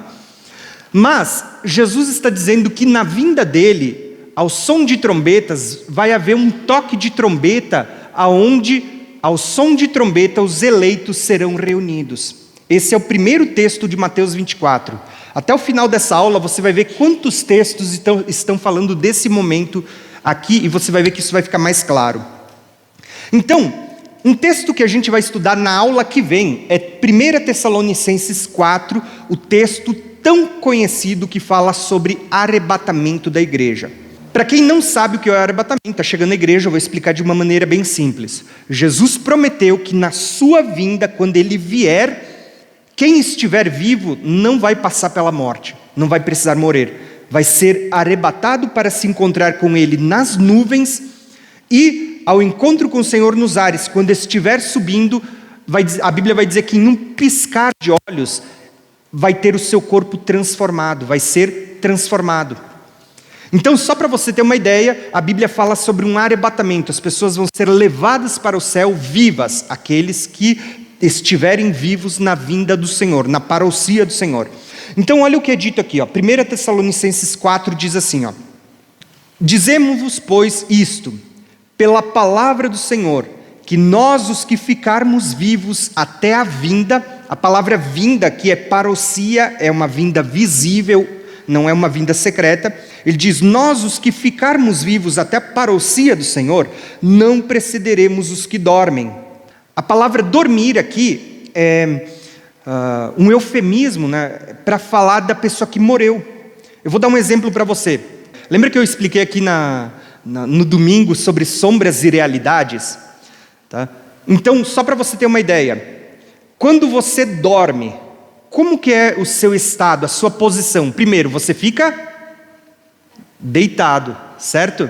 Mas Jesus está dizendo que na vinda dele, ao som de trombetas, vai haver um toque de trombeta, aonde, ao som de trombeta, os eleitos serão reunidos. Esse é o primeiro texto de Mateus 24. Até o final dessa aula, você vai ver quantos textos estão falando desse momento aqui, e você vai ver que isso vai ficar mais claro. Então, um texto que a gente vai estudar na aula que vem é 1 Tessalonicenses 4, o texto tão conhecido que fala sobre arrebatamento da igreja. Para quem não sabe o que é o arrebatamento, está chegando na igreja, eu vou explicar de uma maneira bem simples. Jesus prometeu que na sua vinda, quando Ele vier, quem estiver vivo não vai passar pela morte, não vai precisar morrer. Vai ser arrebatado para se encontrar com Ele nas nuvens e ao encontro com o Senhor nos ares. Quando estiver subindo, a Bíblia vai dizer que em um piscar de olhos vai ter o seu corpo transformado, vai ser transformado. Então, só para você ter uma ideia, a Bíblia fala sobre um arrebatamento. As pessoas vão ser levadas para o céu vivas, aqueles que estiverem vivos na vinda do Senhor, na parousia do Senhor. Então, olha o que é dito aqui, ó. 1 Tessalonicenses 4 diz assim, ó: dizemos-vos, pois, isto, pela palavra do Senhor, que nós, os que ficarmos vivos até a vinda, a palavra vinda aqui é parousia, é uma vinda visível, não é uma vinda secreta. Ele diz, nós, os que ficarmos vivos até a parousia do Senhor, não precederemos os que dormem. A palavra dormir aqui é um eufemismo, né, para falar da pessoa que morreu. Eu vou dar um exemplo para você. Lembra que eu expliquei aqui no domingo sobre sombras e realidades? Tá? Então, só para você ter uma ideia, quando você dorme, como que é o seu estado, a sua posição? Primeiro, você fica deitado, certo?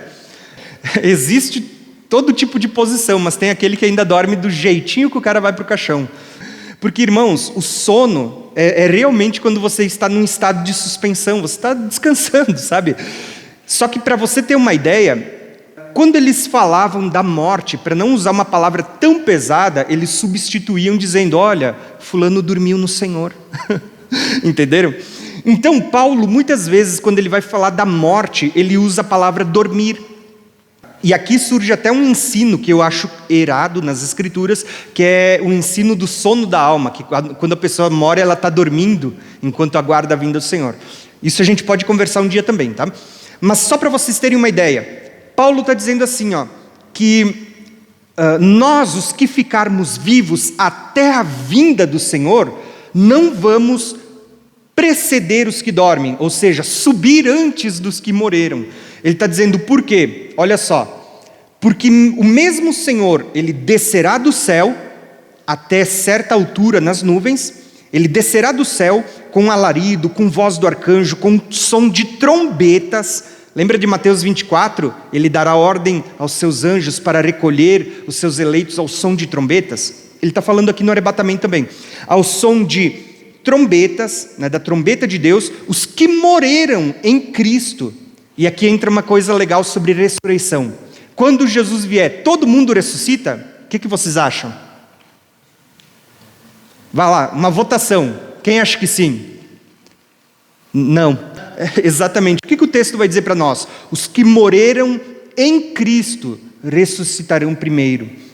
Existe todo tipo de posição, mas tem aquele que ainda dorme do jeitinho que o cara vai para o caixão. Porque, irmãos, o sono é realmente quando você está num estado de suspensão, você está descansando, sabe? Só que para você ter uma ideia, quando eles falavam da morte, para não usar uma palavra tão pesada, eles substituíam dizendo, olha, fulano dormiu no Senhor. Entenderam? Então Paulo, muitas vezes, quando ele vai falar da morte, ele usa a palavra dormir. E aqui surge até um ensino que eu acho errado nas Escrituras, que é o ensino do sono da alma, que quando a pessoa morre, ela está dormindo, enquanto aguarda a vinda do Senhor. Isso a gente pode conversar um dia também, tá? Mas só para vocês terem uma ideia, Paulo está dizendo assim, ó, que nós, os que ficarmos vivos até a vinda do Senhor, não vamos preceder os que dormem, ou seja, subir antes dos que morreram. Ele está dizendo por quê? Olha só, porque o mesmo Senhor, Ele descerá do céu, até certa altura nas nuvens, Ele descerá do céu com alarido, com voz do arcanjo, com som de trombetas. Lembra de Mateus 24? Ele dará ordem aos seus anjos para recolher os seus eleitos ao som de trombetas. Ele está falando aqui no arrebatamento também. Ao som de trombetas, né, da trombeta de Deus, os que morreram em Cristo. E aqui entra uma coisa legal sobre ressurreição. Quando Jesus vier, todo mundo ressuscita? O que vocês acham? Vai lá, uma votação. Quem acha que sim? Não. Exatamente. O que o texto vai dizer para nós? Os que morreram em Cristo ressuscitarão primeiro.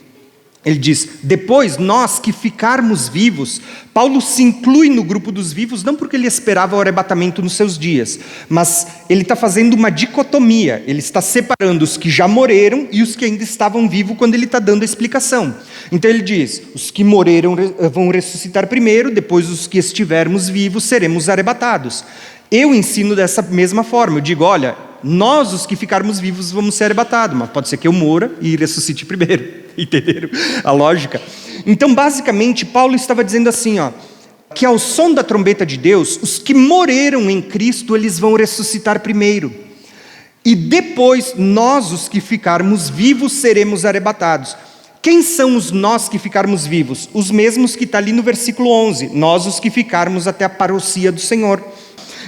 Ele diz, depois nós que ficarmos vivos. Paulo se inclui no grupo dos vivos, não porque ele esperava o arrebatamento nos seus dias, mas ele está fazendo uma dicotomia, ele está separando os que já morreram e os que ainda estavam vivos quando ele está dando a explicação. Então ele diz, os que morreram vão ressuscitar primeiro, depois os que estivermos vivos seremos arrebatados. Eu ensino dessa mesma forma, eu digo, olha, nós os que ficarmos vivos vamos ser arrebatados, mas pode ser que eu morra e ressuscite primeiro. Entenderam a lógica? Então, basicamente, Paulo estava dizendo assim, ó, que ao som da trombeta de Deus, os que morreram em Cristo, eles vão ressuscitar primeiro. E depois, nós, os que ficarmos vivos, seremos arrebatados. Quem são os nós que ficarmos vivos? Os mesmos que está ali no versículo 11. Nós, os que ficarmos até a parousia do Senhor.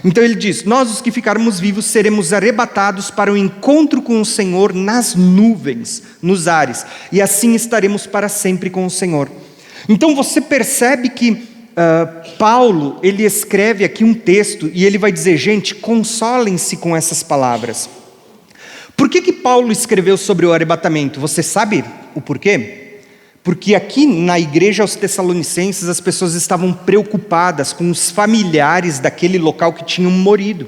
Então ele diz, nós os que ficarmos vivos seremos arrebatados para o encontro com o Senhor nas nuvens, nos ares, e assim estaremos para sempre com o Senhor. Então você percebe que Paulo, ele escreve aqui um texto e ele vai dizer, gente, consolem-se com essas palavras. Por que Paulo escreveu sobre o arrebatamento? Você sabe o porquê? Porque aqui na igreja aos Tessalonicenses as pessoas estavam preocupadas com os familiares daquele local que tinham morrido.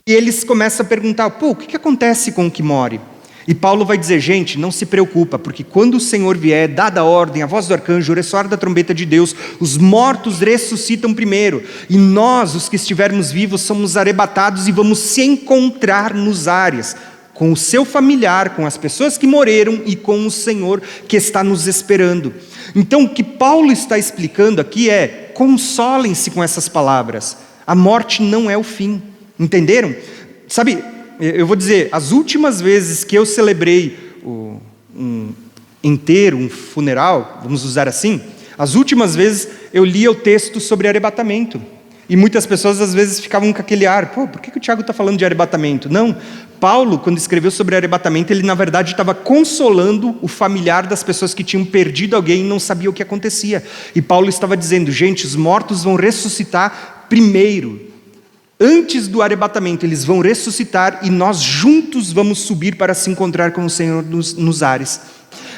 E eles começam a perguntar, o que acontece com o que morre? E Paulo vai dizer, gente, não se preocupa, porque quando o Senhor vier, dada a ordem, a voz do arcanjo, o ressoar da trombeta de Deus, os mortos ressuscitam primeiro. E nós, os que estivermos vivos, somos arrebatados e vamos se encontrar nos ares. com o seu familiar, com as pessoas que morreram e com o Senhor que está nos esperando. Então, o que Paulo está explicando aqui é: consolem-se com essas palavras. A morte não é o fim. Entenderam? Sabe, eu vou dizer, as últimas vezes que eu celebrei um enterro, um funeral, vamos usar assim, as últimas vezes eu lia o texto sobre arrebatamento. E muitas pessoas às vezes ficavam com aquele ar: por que o Tiago está falando de arrebatamento? Não, Paulo, quando escreveu sobre arrebatamento, ele na verdade estava consolando o familiar das pessoas que tinham perdido alguém e não sabia o que acontecia. E Paulo estava dizendo: gente, os mortos vão ressuscitar primeiro. Antes do arrebatamento, eles vão ressuscitar e nós juntos vamos subir para se encontrar com o Senhor nos ares.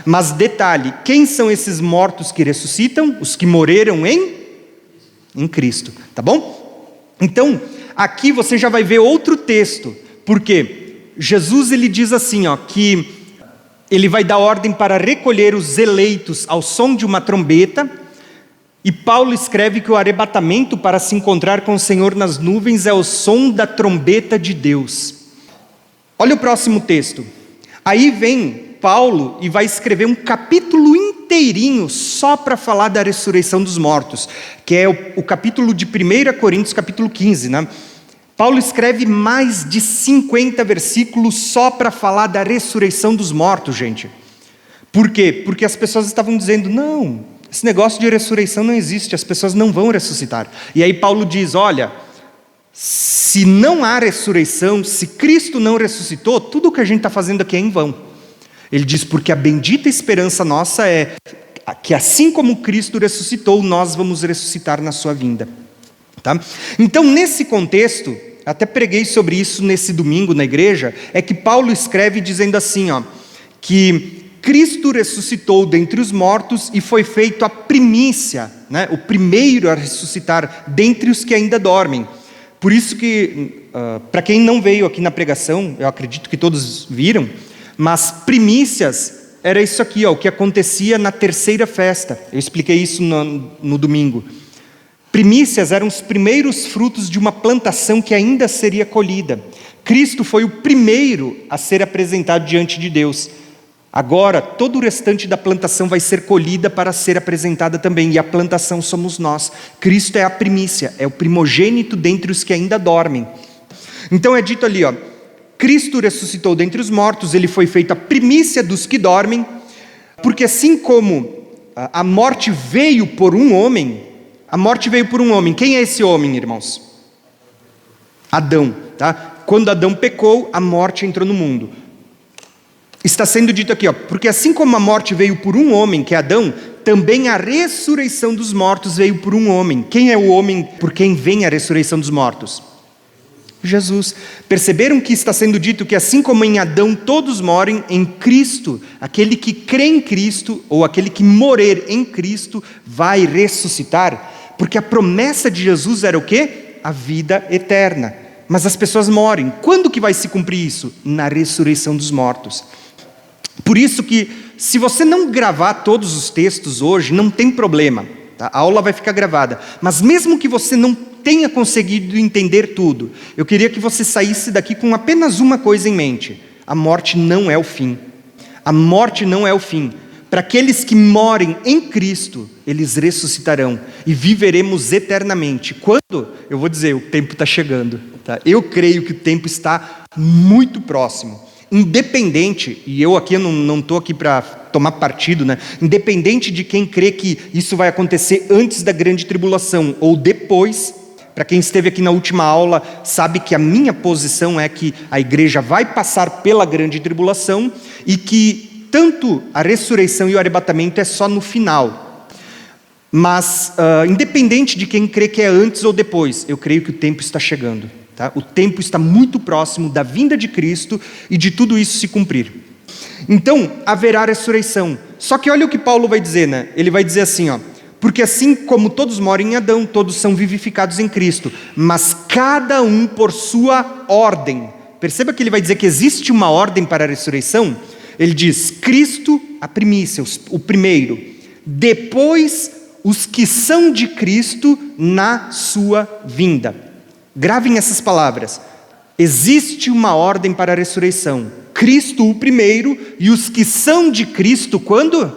Mas detalhe, quem são esses mortos que ressuscitam? Os que morreram em Cristo, tá bom? Então, aqui você já vai ver outro texto, porque Jesus ele diz assim, que ele vai dar ordem para recolher os eleitos ao som de uma trombeta, e Paulo escreve que o arrebatamento para se encontrar com o Senhor nas nuvens é o som da trombeta de Deus. Olha o próximo texto. Aí vem Paulo e vai escrever um capítulo inteirinho só para falar da ressurreição dos mortos, que é o capítulo de 1 Coríntios, capítulo 15, né? Paulo escreve mais de 50 versículos só para falar da ressurreição dos mortos, gente. Por quê? Porque as pessoas estavam dizendo: não, esse negócio de ressurreição não existe, as pessoas não vão ressuscitar. E aí Paulo diz: olha, se não há ressurreição, se Cristo não ressuscitou, tudo o que a gente está fazendo aqui é em vão. Ele diz: porque a bendita esperança nossa é que assim como Cristo ressuscitou, nós vamos ressuscitar na sua vinda. Tá? Então, nesse contexto, até preguei sobre isso nesse domingo na igreja, é que Paulo escreve dizendo assim, que Cristo ressuscitou dentre os mortos e foi feito a primícia, né? O primeiro a ressuscitar dentre os que ainda dormem. Por isso que, para quem não veio aqui na pregação, eu acredito que todos viram, mas primícias era isso aqui, o que acontecia na terceira festa. Eu expliquei isso no domingo. Primícias eram os primeiros frutos de uma plantação que ainda seria colhida. Cristo foi o primeiro a ser apresentado diante de Deus. Agora, todo o restante da plantação vai ser colhida para ser apresentada também, e a plantação somos nós. Cristo é a primícia, é o primogênito dentre os que ainda dormem. Então é dito ali, Cristo ressuscitou dentre os mortos, ele foi feito a primícia dos que dormem, porque assim como a morte veio por um homem, a morte veio por um homem. Quem é esse homem, irmãos? Adão, tá? Quando Adão pecou, a morte entrou no mundo. Está sendo dito aqui, porque assim como a morte veio por um homem, que é Adão, também a ressurreição dos mortos veio por um homem. Quem é o homem por quem vem a ressurreição dos mortos? Jesus. Perceberam que está sendo dito que assim como em Adão todos morrem, em Cristo, aquele que crê em Cristo, ou aquele que morrer em Cristo, vai ressuscitar? Porque a promessa de Jesus era o quê? A vida eterna. Mas as pessoas morrem. Quando que vai se cumprir isso? Na ressurreição dos mortos. Por isso que, se você não gravar todos os textos hoje, não tem problema, tá? A aula vai ficar gravada. Mas mesmo que você não tenha conseguido entender tudo, eu queria que você saísse daqui com apenas uma coisa em mente: a morte não é o fim. A morte não é o fim. Para aqueles que morem em Cristo, eles ressuscitarão e viveremos eternamente. Quando? Eu vou dizer, o tempo está chegando, tá? Eu creio que o tempo está muito próximo. Independente, e eu aqui não estou aqui para tomar partido, né? Independente de quem crê que isso vai acontecer antes da grande tribulação ou depois, para quem esteve aqui na última aula, sabe que a minha posição é que a igreja vai passar pela grande tribulação e que tanto a ressurreição e o arrebatamento é só no final. Mas, independente de quem crê que é antes ou depois, eu creio que o tempo está chegando. Tá? O tempo está muito próximo da vinda de Cristo e de tudo isso se cumprir. Então, haverá ressurreição. Só que olha o que Paulo vai dizer, né? Ele vai dizer assim, porque assim como todos morrem em Adão, todos são vivificados em Cristo, mas cada um por sua ordem. Perceba que ele vai dizer que existe uma ordem para a ressurreição. Ele diz: Cristo, a primícia, o primeiro, depois os que são de Cristo na sua vinda. Gravem essas palavras. Existe uma ordem para a ressurreição. Cristo o primeiro, e os que são de Cristo, quando?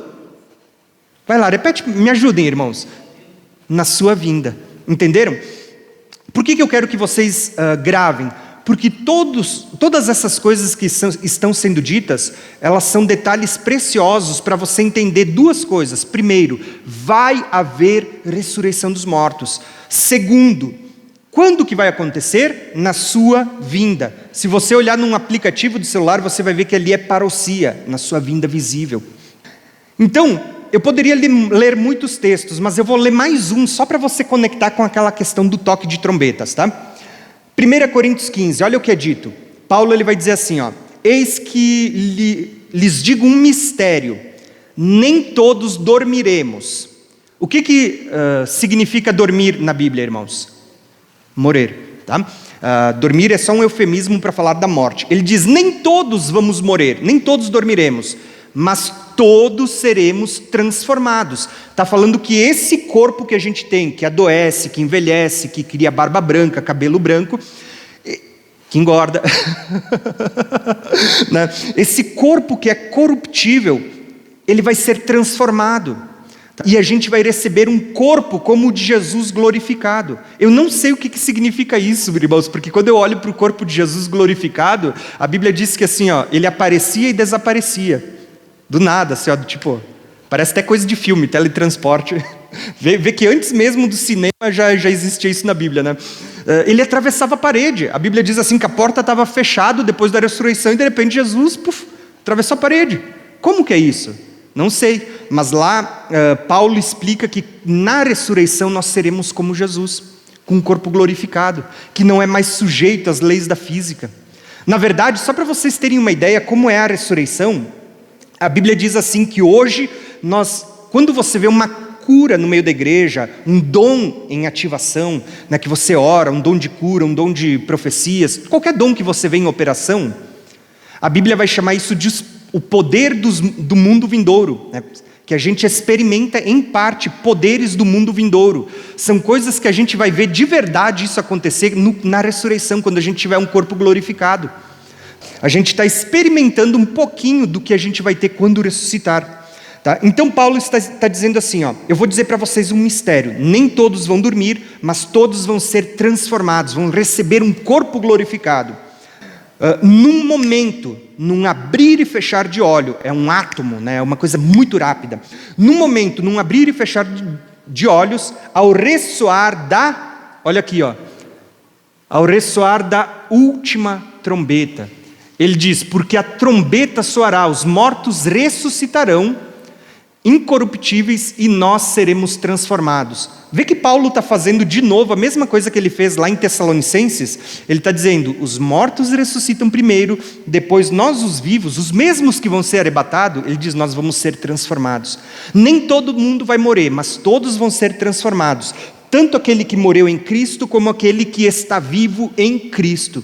Vai lá, repete, me ajudem, irmãos. Na sua vinda. Entenderam? Por que eu quero que vocês gravem? Porque todas essas coisas que estão sendo ditas, elas são detalhes preciosos para você entender duas coisas. Primeiro, vai haver ressurreição dos mortos. Segundo, quando que vai acontecer? Na sua vinda. Se você olhar num aplicativo do celular, você vai ver que ali é parousia, na sua vinda visível. Então, eu poderia ler muitos textos, mas eu vou ler mais um, só para você conectar com aquela questão do toque de trombetas, tá? 1 Coríntios 15, olha o que é dito. Paulo ele vai dizer assim, ó: eis que lhes digo um mistério, nem todos dormiremos. O que significa dormir na Bíblia, irmãos? Morrer, tá? Dormir é só um eufemismo para falar da morte. Ele diz, nem todos vamos morrer, nem todos dormiremos, mas todos seremos transformados. Está falando que esse corpo que a gente tem, que adoece, que envelhece, que cria barba branca, cabelo branco, que engorda, né? Esse corpo que é corruptível, ele vai ser transformado. E a gente vai receber um corpo como o de Jesus glorificado. Eu não sei o que significa isso, irmãos, porque quando eu olho para o corpo de Jesus glorificado, a Bíblia diz que assim, ó, ele aparecia e desaparecia. Do nada, assim, ó, tipo, parece até coisa de filme, teletransporte. Vê que antes mesmo do cinema já existia isso na Bíblia, né? Ele atravessava a parede. A Bíblia diz assim que a porta estava fechada depois da ressurreição e de repente Jesus, atravessou a parede. Como que é isso? Não sei, mas lá Paulo explica que na ressurreição nós seremos como Jesus, com um corpo glorificado, que não é mais sujeito às leis da física. Na verdade, só para vocês terem uma ideia como é a ressurreição, a Bíblia diz assim que hoje, quando você vê uma cura no meio da igreja, um dom em ativação, né, que você ora, um dom de cura, um dom de profecias, qualquer dom que você vê em operação, a Bíblia vai chamar isso de o poder do mundo vindouro, né, que a gente experimenta em parte poderes do mundo vindouro. São coisas que a gente vai ver de verdade isso acontecer na ressurreição, quando a gente tiver um corpo glorificado. A gente está experimentando um pouquinho do que a gente vai ter quando ressuscitar. Tá? Então Paulo está dizendo assim, ó, eu vou dizer para vocês um mistério, nem todos vão dormir, mas todos vão ser transformados, vão receber um corpo glorificado. Num momento, num abrir e fechar de olho, é um átomo, né, é uma coisa muito rápida. Num momento, num abrir e fechar de olhos, ao ressoar olha aqui, ó, ao ressoar da última trombeta. Ele diz, porque a trombeta soará, os mortos ressuscitarão, incorruptíveis, e nós seremos transformados. Vê que Paulo está fazendo de novo a mesma coisa que ele fez lá em Tessalonicenses. Ele está dizendo, os mortos ressuscitam primeiro, depois nós os vivos, os mesmos que vão ser arrebatados, ele diz, nós vamos ser transformados. Nem todo mundo vai morrer, mas todos vão ser transformados. Tanto aquele que morreu em Cristo, como aquele que está vivo em Cristo.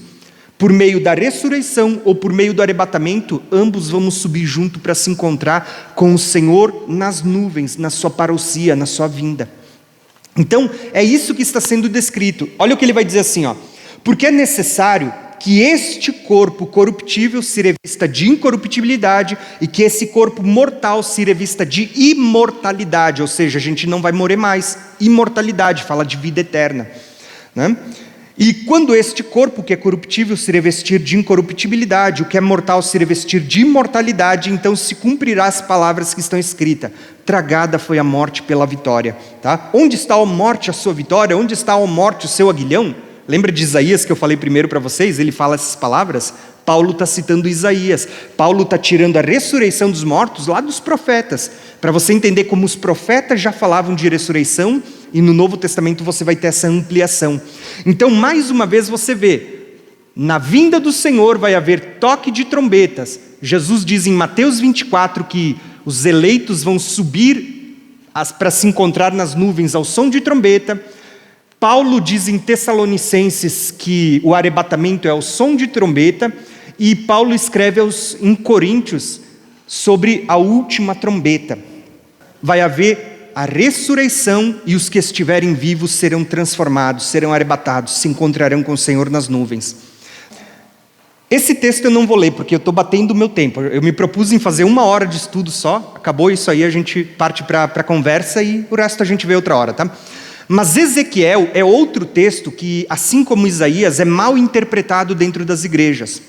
Por meio da ressurreição ou por meio do arrebatamento, ambos vamos subir junto para se encontrar com o Senhor nas nuvens, na sua parousia, na sua vinda. Então, é isso que está sendo descrito. Olha o que ele vai dizer assim, ó. Porque é necessário que este corpo corruptível se revista de incorruptibilidade e que esse corpo mortal se revista de imortalidade, ou seja, a gente não vai morrer mais. Imortalidade, fala de vida eterna, né? E quando este corpo que é corruptível se revestir de incorruptibilidade, o que é mortal se revestir de imortalidade, então se cumprirá as palavras que estão escritas. Tragada foi a morte pela vitória. Tá? Onde está a morte, a sua vitória? Onde está a morte, o seu aguilhão? Lembra de Isaías que eu falei primeiro para vocês? Ele fala essas palavras. Paulo está citando Isaías. Paulo está tirando a ressurreição dos mortos lá dos profetas. Para você entender como os profetas já falavam de ressurreição, e no Novo Testamento você vai ter essa ampliação. Então, mais uma vez você vê, na vinda do Senhor vai haver toque de trombetas. Jesus diz em Mateus 24 que os eleitos vão subir para se encontrar nas nuvens ao som de trombeta. Paulo diz em Tessalonicenses que o arrebatamento é o som de trombeta. E Paulo escreve em Coríntios sobre a última trombeta. Vai haver a ressurreição e os que estiverem vivos serão transformados, serão arrebatados, se encontrarão com o Senhor nas nuvens. Esse texto eu não vou ler, porque eu estou batendo o meu tempo. Eu me propus em fazer 1 hora de estudo só, acabou isso aí, a gente parte para a conversa e o resto a gente vê outra hora, tá? Mas Ezequiel é outro texto que, assim como Isaías, é mal interpretado dentro das igrejas.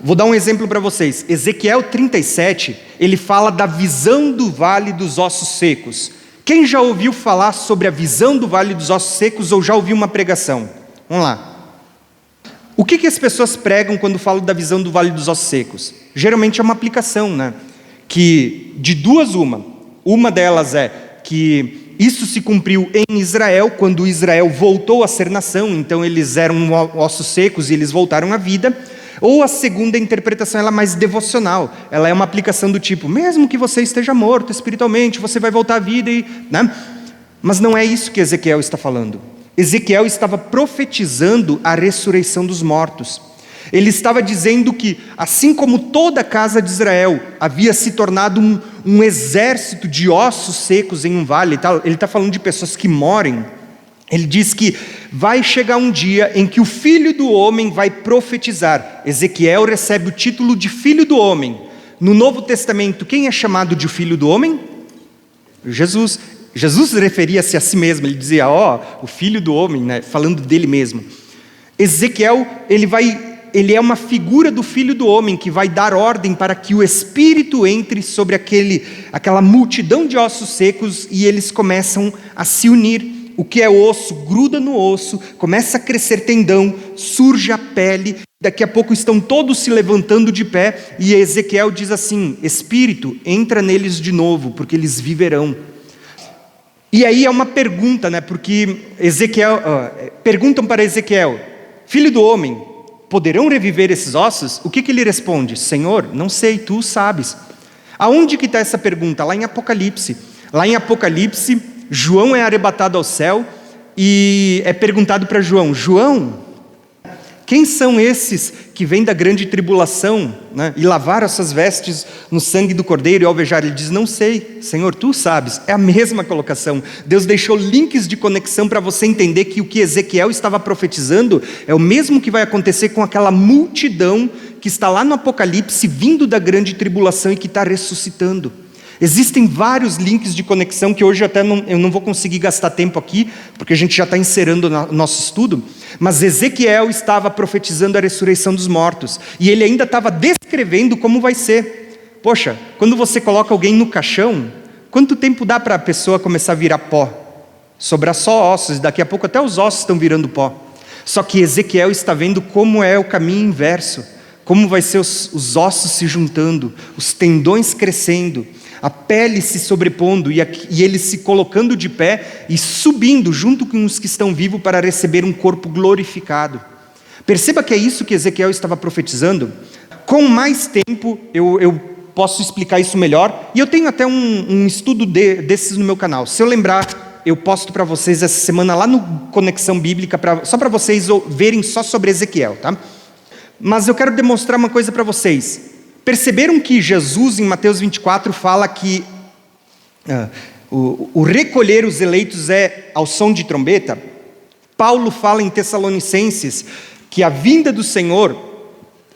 Vou dar um exemplo para vocês. Ezequiel 37, ele fala da visão do vale dos ossos secos. Quem já ouviu falar sobre a visão do vale dos ossos secos ou já ouviu uma pregação? Vamos lá. O que as pessoas pregam quando falam da visão do vale dos ossos secos? Geralmente é uma aplicação, né? Que de duas uma delas é que isso se cumpriu em Israel, quando Israel voltou a ser nação, então eles eram ossos secos e eles voltaram à vida. Ou a segunda interpretação, ela é mais devocional, ela é uma aplicação do tipo, mesmo que você esteja morto espiritualmente, você vai voltar à vida, né? Mas não é isso que Ezequiel está falando. Ezequiel estava profetizando a ressurreição dos mortos. Ele estava dizendo que, assim como toda a casa de Israel havia se tornado um exército de ossos secos em um vale, ele está falando de pessoas que morrem. Ele diz que vai chegar um dia em que o Filho do Homem vai profetizar. Ezequiel recebe o título de Filho do Homem. No Novo Testamento, quem é chamado de Filho do Homem? Jesus. Jesus referia-se a si mesmo, ele dizia, o Filho do Homem, né? Falando dele mesmo. Ezequiel, ele é uma figura do Filho do Homem, que vai dar ordem para que o Espírito entre sobre aquela multidão de ossos secos e eles começam a se unir. O que é osso gruda no osso, começa a crescer tendão, surge a pele, daqui a pouco estão todos se levantando de pé, e Ezequiel diz assim, Espírito, entra neles de novo, porque eles viverão. E aí é uma pergunta, né? Porque perguntam para Ezequiel, Filho do homem, poderão reviver esses ossos? O que ele responde? Senhor, não sei, tu sabes. Aonde que está essa pergunta? Lá em Apocalipse. Lá em Apocalipse, João é arrebatado ao céu e é perguntado para João, quem são esses que vêm da grande tribulação, né, e lavaram essas vestes no sangue do Cordeiro e alvejaram? Ele diz, não sei, Senhor, tu sabes. É a mesma colocação. Deus deixou links de conexão para você entender que o que Ezequiel estava profetizando é o mesmo que vai acontecer com aquela multidão que está lá no Apocalipse, vindo da grande tribulação e que está ressuscitando. Existem vários links de conexão que hoje eu não vou conseguir gastar tempo aqui, porque a gente já está encerrando o nosso estudo, mas Ezequiel estava profetizando a ressurreição dos mortos, e ele ainda estava descrevendo como vai ser. Poxa, quando você coloca alguém no caixão, quanto tempo dá para a pessoa começar a virar pó? Sobrar só ossos, e daqui a pouco até os ossos estão virando pó. Só que Ezequiel está vendo como é o caminho inverso, como vai ser os ossos se juntando, os tendões crescendo, a pele se sobrepondo e eles se colocando de pé e subindo junto com os que estão vivos para receber um corpo glorificado. Perceba que é isso que Ezequiel estava profetizando. Com mais tempo eu posso explicar isso melhor, e eu tenho até um estudo desses no meu canal. Se eu lembrar, eu posto para vocês essa semana lá no Conexão Bíblica, só para vocês verem só sobre Ezequiel, tá? Mas eu quero demonstrar uma coisa para vocês. Perceberam que Jesus, em Mateus 24, fala que o recolher os eleitos é ao som de trombeta? Paulo fala em Tessalonicenses que a vinda do Senhor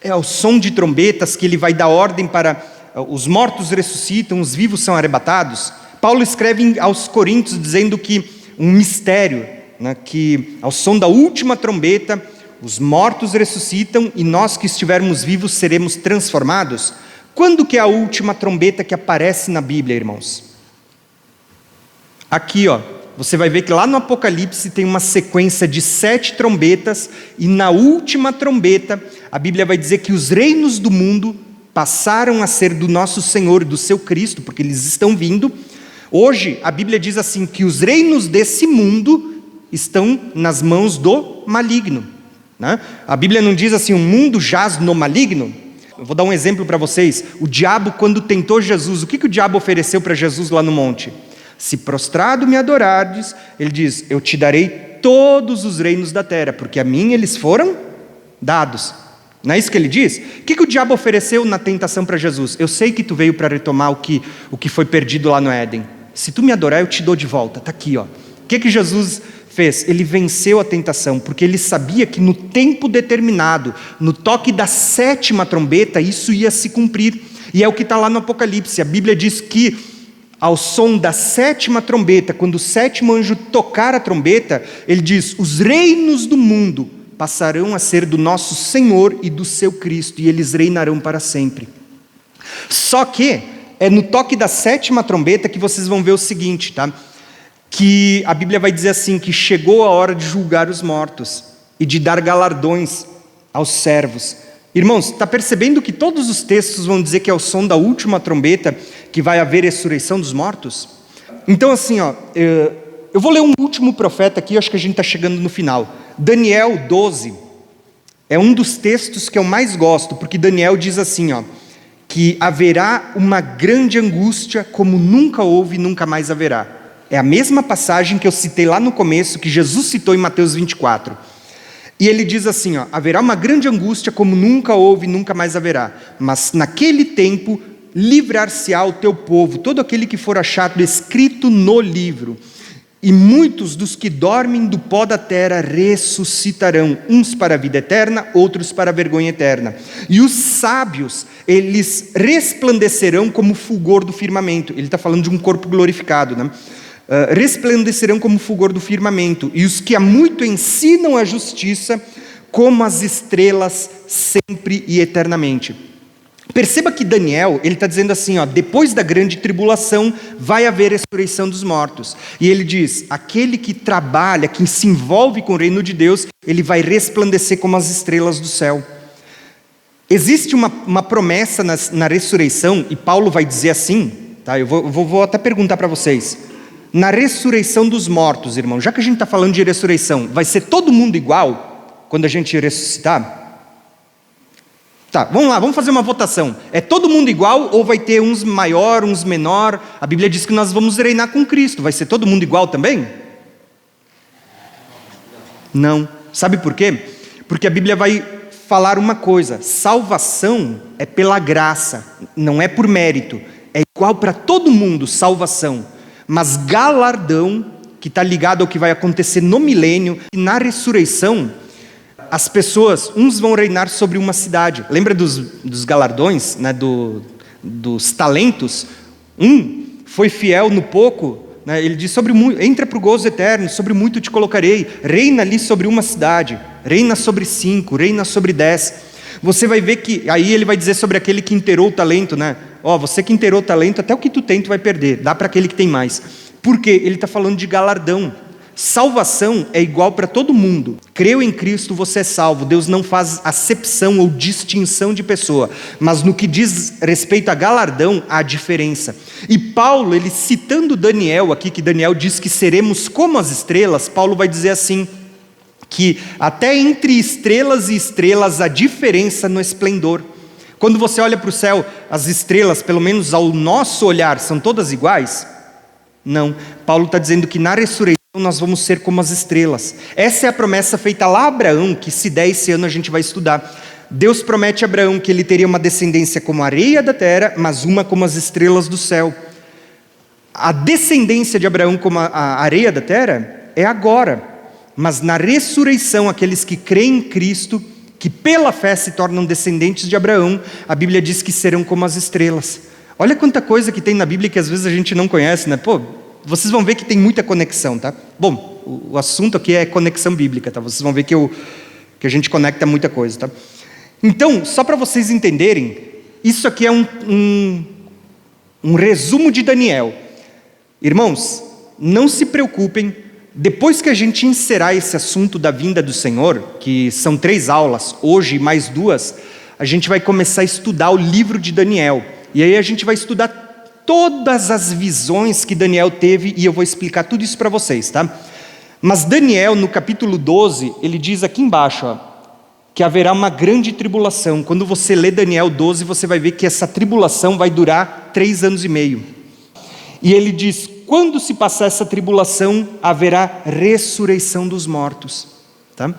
é ao som de trombetas, que ele vai dar ordem para os mortos ressuscitam, os vivos são arrebatados. Paulo escreve aos Coríntios dizendo que um mistério, né, que ao som da última trombeta, os mortos ressuscitam e nós que estivermos vivos seremos transformados. Quando que é a última trombeta que aparece na Bíblia, irmãos? Aqui, você vai ver que lá no Apocalipse tem uma sequência de 7 trombetas, e na última trombeta, a Bíblia vai dizer que os reinos do mundo passaram a ser do nosso Senhor e do seu Cristo, porque eles estão vindo. Hoje, a Bíblia diz assim, que os reinos desse mundo estão nas mãos do maligno. A Bíblia não diz assim, o mundo jaz no maligno? Eu vou dar um exemplo para vocês. O diabo, quando tentou Jesus, o que o diabo ofereceu para Jesus lá no monte? Se prostrado me adorardes, ele diz, eu te darei todos os reinos da terra, porque a mim eles foram dados. Não é isso que ele diz? O que o diabo ofereceu na tentação para Jesus? Eu sei que tu veio para retomar o que foi perdido lá no Éden. Se tu me adorar, eu te dou de volta. Está aqui, O que Jesus fez? Ele venceu a tentação, porque ele sabia que no tempo determinado, no toque da 7ª trombeta, isso ia se cumprir. E é o que está lá no Apocalipse. A Bíblia diz que ao som da 7ª trombeta, quando o 7º anjo tocar a trombeta, ele diz: os reinos do mundo passarão a ser do nosso Senhor e do seu Cristo, e eles reinarão para sempre. Só que é no toque da 7ª trombeta que vocês vão ver o seguinte, tá? Que a Bíblia vai dizer assim, que chegou a hora de julgar os mortos e de dar galardões aos servos. Irmãos, está percebendo que todos os textos vão dizer que é o som da última trombeta que vai haver ressurreição dos mortos? Então assim, eu vou ler um último profeta aqui, acho que a gente está chegando no final. Daniel 12 é um dos textos que eu mais gosto, porque Daniel diz assim, que haverá uma grande angústia como nunca houve e nunca mais haverá. É a mesma passagem que eu citei lá no começo, que Jesus citou em Mateus 24. E ele diz assim, haverá uma grande angústia como nunca houve e nunca mais haverá. Mas naquele tempo livrar-se-á o teu povo, todo aquele que for achado escrito no livro. E muitos dos que dormem do pó da terra ressuscitarão, uns para a vida eterna, outros para a vergonha eterna. E os sábios, eles resplandecerão como fulgor do firmamento. Ele está falando de um corpo glorificado, né? Resplandecerão como fulgor do firmamento. E os que há muito ensinam a justiça, como as estrelas, sempre e eternamente. Perceba que Daniel, ele está dizendo assim, depois da grande tribulação, vai haver ressurreição dos mortos. E ele diz, aquele que trabalha, que se envolve com o reino de Deus, ele vai resplandecer como as estrelas do céu. Existe uma promessa na ressurreição, e Paulo vai dizer assim, tá? Eu vou até perguntar para vocês. Na ressurreição dos mortos, irmão, já que a gente está falando de ressurreição, vai ser todo mundo igual quando a gente ressuscitar? Tá, vamos lá, vamos fazer uma votação. É todo mundo igual ou vai ter uns maior, uns menor? A Bíblia diz que nós vamos reinar com Cristo. Vai ser todo mundo igual também? Não. Sabe por quê? Porque a Bíblia vai falar uma coisa. Salvação é pela graça, não é por mérito. É igual para todo mundo, salvação. Mas galardão, que está ligado ao que vai acontecer no milênio, e na ressurreição, as pessoas, uns vão reinar sobre uma cidade. Lembra dos galardões, né, dos talentos? Um foi fiel no pouco, né, ele diz, entra para o gozo eterno, sobre muito te colocarei. Reina ali sobre uma cidade, reina sobre 5, reina sobre 10. Você vai ver que, aí ele vai dizer sobre aquele que inteirou o talento, né? Você que inteirou o talento, até o que tu tem tu vai perder, dá para aquele que tem mais. Por quê? Ele está falando de galardão. Salvação é igual para todo mundo. Creu em Cristo, você é salvo. Deus não faz acepção ou distinção de pessoa, mas no que diz respeito a galardão, há diferença. E Paulo, ele citando Daniel aqui, que Daniel diz que seremos como as estrelas, Paulo vai dizer assim, que até entre estrelas e estrelas há diferença no esplendor. Quando você olha para o céu, as estrelas, pelo menos ao nosso olhar, são todas iguais? Não. Paulo está dizendo que na ressurreição nós vamos ser como as estrelas. Essa é a promessa feita lá a Abraão, que se der esse ano a gente vai estudar. Deus promete a Abraão que ele teria uma descendência como a areia da terra, mas uma como as estrelas do céu. A descendência de Abraão como a areia da terra é agora, mas na ressurreição, aqueles que creem em Cristo, que pela fé se tornam descendentes de Abraão, a Bíblia diz que serão como as estrelas. Olha quanta coisa que tem na Bíblia que às vezes a gente não conhece, né? Vocês vão ver que tem muita conexão, tá? Bom, o assunto aqui é conexão bíblica, tá? Vocês vão ver que a gente conecta muita coisa, tá? Então, só para vocês entenderem, isso aqui é um resumo de Daniel. Irmãos, não se preocupem, depois que a gente encerrar esse assunto da vinda do Senhor, que são 3 aulas, hoje mais 2, a gente vai começar a estudar o livro de Daniel. E aí a gente vai estudar todas as visões que Daniel teve, e eu vou explicar tudo isso para vocês, tá? Mas Daniel, no capítulo 12, ele diz aqui embaixo, que haverá uma grande tribulação. Quando você lê Daniel 12, você vai ver que essa tribulação vai durar 3 anos e meio. E ele diz, quando se passar essa tribulação, haverá ressurreição dos mortos, tá?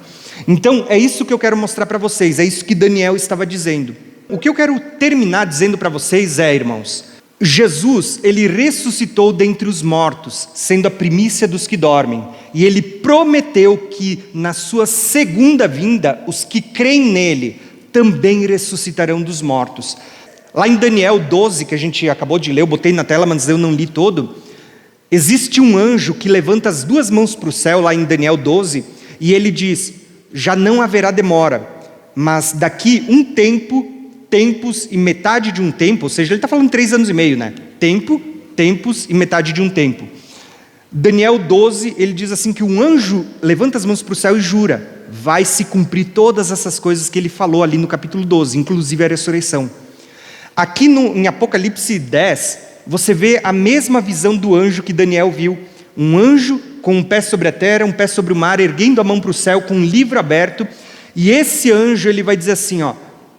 Então, é isso que eu quero mostrar para vocês, é isso que Daniel estava dizendo. O que eu quero terminar dizendo para vocês é, irmãos, Jesus, ele ressuscitou dentre os mortos, sendo a primícia dos que dormem. e ele prometeu que na sua segunda vinda, os que creem nele também ressuscitarão dos mortos. Lá em Daniel 12, que a gente acabou de ler, eu botei na tela, mas eu não li todo, existe um anjo que levanta as duas mãos para o céu, lá em Daniel 12, e ele diz: já não haverá demora, mas daqui um tempo, tempos e metade de um tempo, ou seja, ele está falando 3 anos e meio, né? Tempo, tempos e metade de um tempo. Daniel 12, ele diz assim que um anjo levanta as mãos para o céu e jura, vai se cumprir todas essas coisas que ele falou ali no capítulo 12, inclusive a ressurreição. Aqui em Apocalipse 10, você vê a mesma visão do anjo que Daniel viu. Um anjo com um pé sobre a terra, um pé sobre o mar, erguendo a mão para o céu com um livro aberto. E esse anjo, ele vai dizer assim,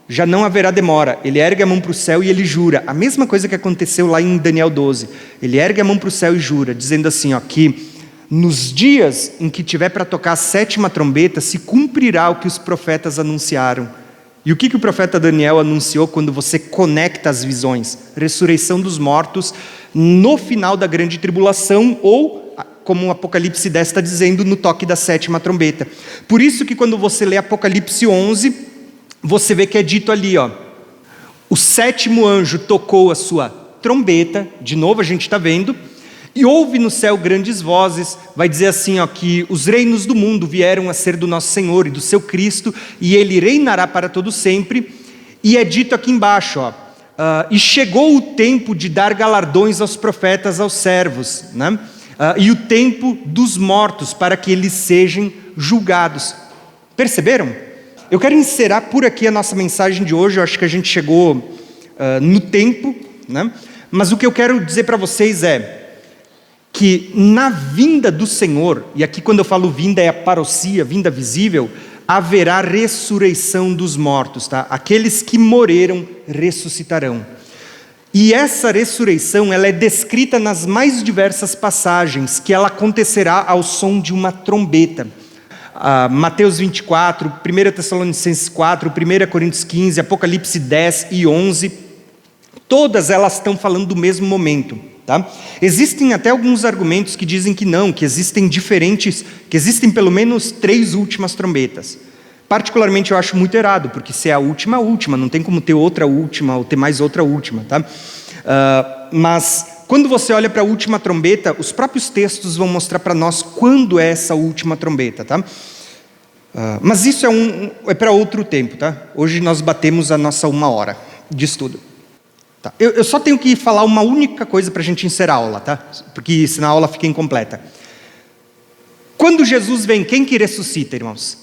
já não haverá demora. Ele ergue a mão para o céu e ele jura. A mesma coisa que aconteceu lá em Daniel 12. Ele ergue a mão para o céu e jura, dizendo assim, que nos dias em que tiver para tocar a 7ª trombeta, se cumprirá o que os profetas anunciaram. E o que o profeta Daniel anunciou quando você conecta as visões? Ressurreição dos mortos no final da grande tribulação, ou, como o Apocalipse 10 está dizendo, no toque da 7ª trombeta. Por isso que quando você lê Apocalipse 11, você vê que é dito ali, o 7º anjo tocou a sua trombeta, de novo a gente está vendo, e houve no céu grandes vozes, vai dizer assim, que os reinos do mundo vieram a ser do nosso Senhor e do seu Cristo, e ele reinará para todo sempre. E é dito aqui embaixo, e chegou o tempo de dar galardões aos profetas, aos servos, né? E o tempo dos mortos, para que eles sejam julgados. Perceberam? Eu quero encerrar por aqui a nossa mensagem de hoje. Eu acho que a gente chegou no tempo, né? Mas o que eu quero dizer para vocês é que na vinda do Senhor, e aqui quando eu falo vinda é a parousia, vinda visível, haverá ressurreição dos mortos, tá? Aqueles que morreram ressuscitarão. E essa ressurreição, ela é descrita nas mais diversas passagens, que ela acontecerá ao som de uma trombeta. Mateus 24, 1 Tessalonicenses 4, 1 Coríntios 15, Apocalipse 10 e 11, todas elas estão falando do mesmo momento. Tá? Existem até alguns argumentos que dizem que não, que existem pelo menos 3 últimas trombetas. Particularmente eu acho muito errado, porque se é a última, não tem como ter outra última ou ter mais outra última. Tá? Mas quando você olha para a última trombeta, os próprios textos vão mostrar para nós quando é essa última trombeta. Tá? Mas isso é para outro tempo. Tá? Hoje nós batemos a nossa 1 hora de estudo. Tá. Eu só tenho que falar uma única coisa para a gente encerrar a aula, tá? Porque senão a aula fica incompleta. Quando Jesus vem, quem que ressuscita, irmãos?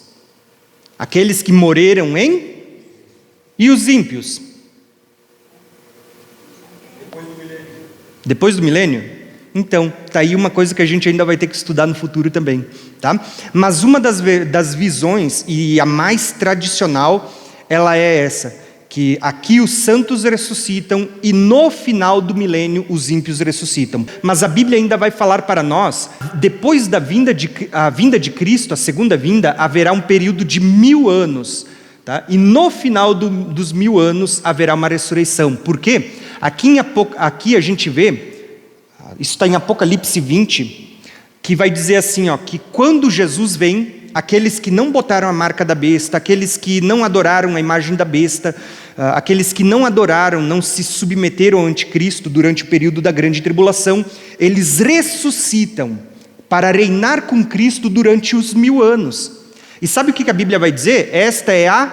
Aqueles que morreram em... E os ímpios? Depois do milênio? Então, está aí uma coisa que a gente ainda vai ter que estudar no futuro também. Tá? Mas uma das visões, e a mais tradicional, ela é essa, que aqui os santos ressuscitam e no final do milênio os ímpios ressuscitam. Mas a Bíblia ainda vai falar para nós, depois da vinda de Cristo, a segunda vinda, haverá um período de 1000 anos. Tá? E no final dos 1000 anos haverá uma ressurreição. Por quê? Aqui a gente vê, isso está em Apocalipse 20, que vai dizer assim, que quando Jesus vem, aqueles que não botaram a marca da besta, aqueles que não adoraram a imagem da besta, aqueles que não adoraram, não se submeteram ao anticristo durante o período da grande tribulação, eles ressuscitam para reinar com Cristo durante os 1000 anos. E sabe o que a Bíblia vai dizer? Esta é a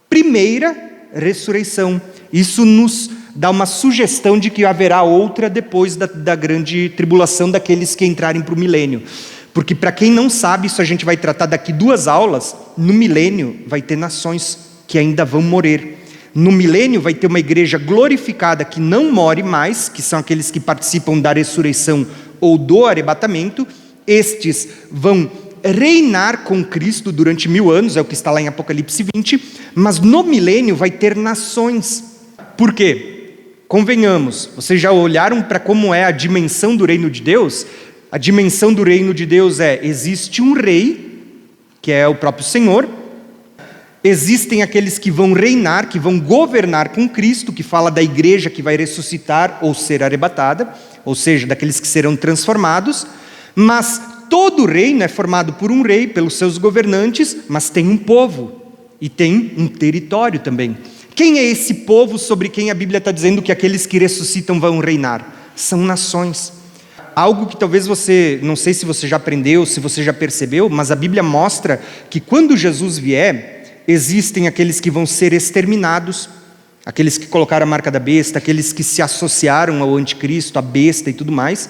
primeira ressurreição. Isso nos dá uma sugestão de que haverá outra depois da grande tribulação daqueles que entrarem para o milênio. Porque para quem não sabe, isso a gente vai tratar daqui 2 aulas, no milênio vai ter nações que ainda vão morrer. No milênio vai ter uma igreja glorificada que não morre mais, que são aqueles que participam da ressurreição ou do arrebatamento. Estes vão reinar com Cristo durante 1000 anos, é o que está lá em Apocalipse 20, mas no milênio vai ter nações. Por quê? Convenhamos, vocês já olharam para como é a dimensão do reino de Deus? A dimensão do reino de Deus existe um rei, que é o próprio Senhor, existem aqueles que vão reinar, que vão governar com Cristo, que fala da igreja que vai ressuscitar ou ser arrebatada, ou seja, daqueles que serão transformados, mas todo reino é formado por um rei, pelos seus governantes, mas tem um povo e tem um território também. Quem é esse povo sobre quem a Bíblia está dizendo que aqueles que ressuscitam vão reinar? São nações. Algo que talvez você, não sei se você já aprendeu, se você já percebeu, mas a Bíblia mostra que quando Jesus vier, existem aqueles que vão ser exterminados, aqueles que colocaram a marca da besta, aqueles que se associaram ao anticristo, à besta e tudo mais.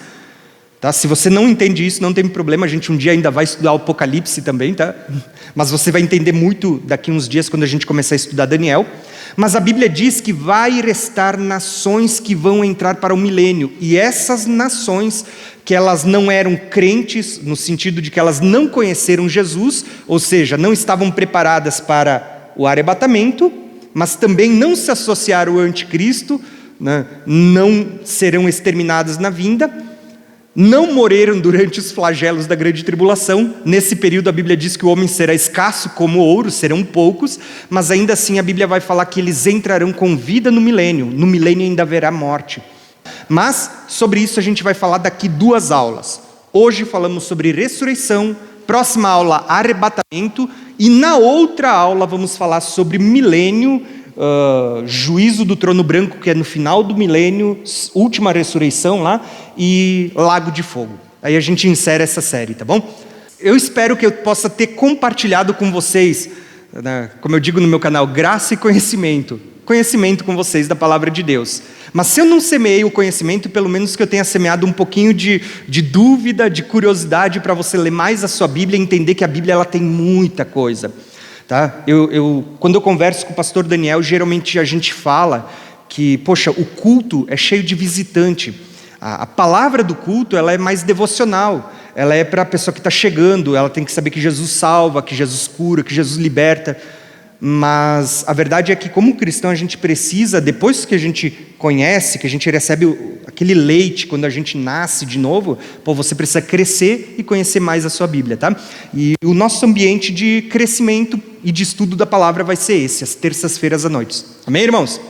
Tá? Se você não entende isso, não tem problema, a gente um dia ainda vai estudar o Apocalipse também, tá? Mas você vai entender muito daqui uns dias quando a gente começar a estudar Daniel. Mas a Bíblia diz que vai restar nações que vão entrar para o milênio, e essas nações que elas não eram crentes, no sentido de que elas não conheceram Jesus, ou seja, não estavam preparadas para o arrebatamento, mas também não se associaram ao anticristo, né? Não serão exterminadas na vinda, não morreram durante os flagelos da grande tribulação. Nesse período a Bíblia diz que o homem será escasso como ouro, serão poucos, mas ainda assim a Bíblia vai falar que eles entrarão com vida no milênio ainda haverá morte. Mas sobre isso a gente vai falar daqui 2 aulas. Hoje falamos sobre ressurreição, próxima aula arrebatamento, e na outra aula vamos falar sobre milênio, juízo do trono branco, que é no final do milênio, última ressurreição lá, e lago de fogo. Aí a gente encerra essa série, tá bom? Eu espero que eu possa ter compartilhado com vocês, né, como eu digo no meu canal, graça e conhecimento com vocês da palavra de Deus. Mas se eu não semeei o conhecimento, pelo menos que eu tenha semeado um pouquinho de dúvida, de curiosidade, para você ler mais a sua Bíblia e entender que a Bíblia ela tem muita coisa. Tá? Quando eu converso com o pastor Daniel, geralmente a gente fala que, poxa, o culto é cheio de visitante. A palavra do culto ela é mais devocional, ela é para a pessoa que está chegando, ela tem que saber que Jesus salva, que Jesus cura, que Jesus liberta. Mas a verdade é que como cristão a gente precisa, depois que a gente conhece, que a gente recebe aquele leite quando a gente nasce de novo, você precisa crescer e conhecer mais a sua Bíblia, tá? E o nosso ambiente de crescimento e de estudo da palavra vai ser esse, às terças-feiras à noite. Amém, irmãos?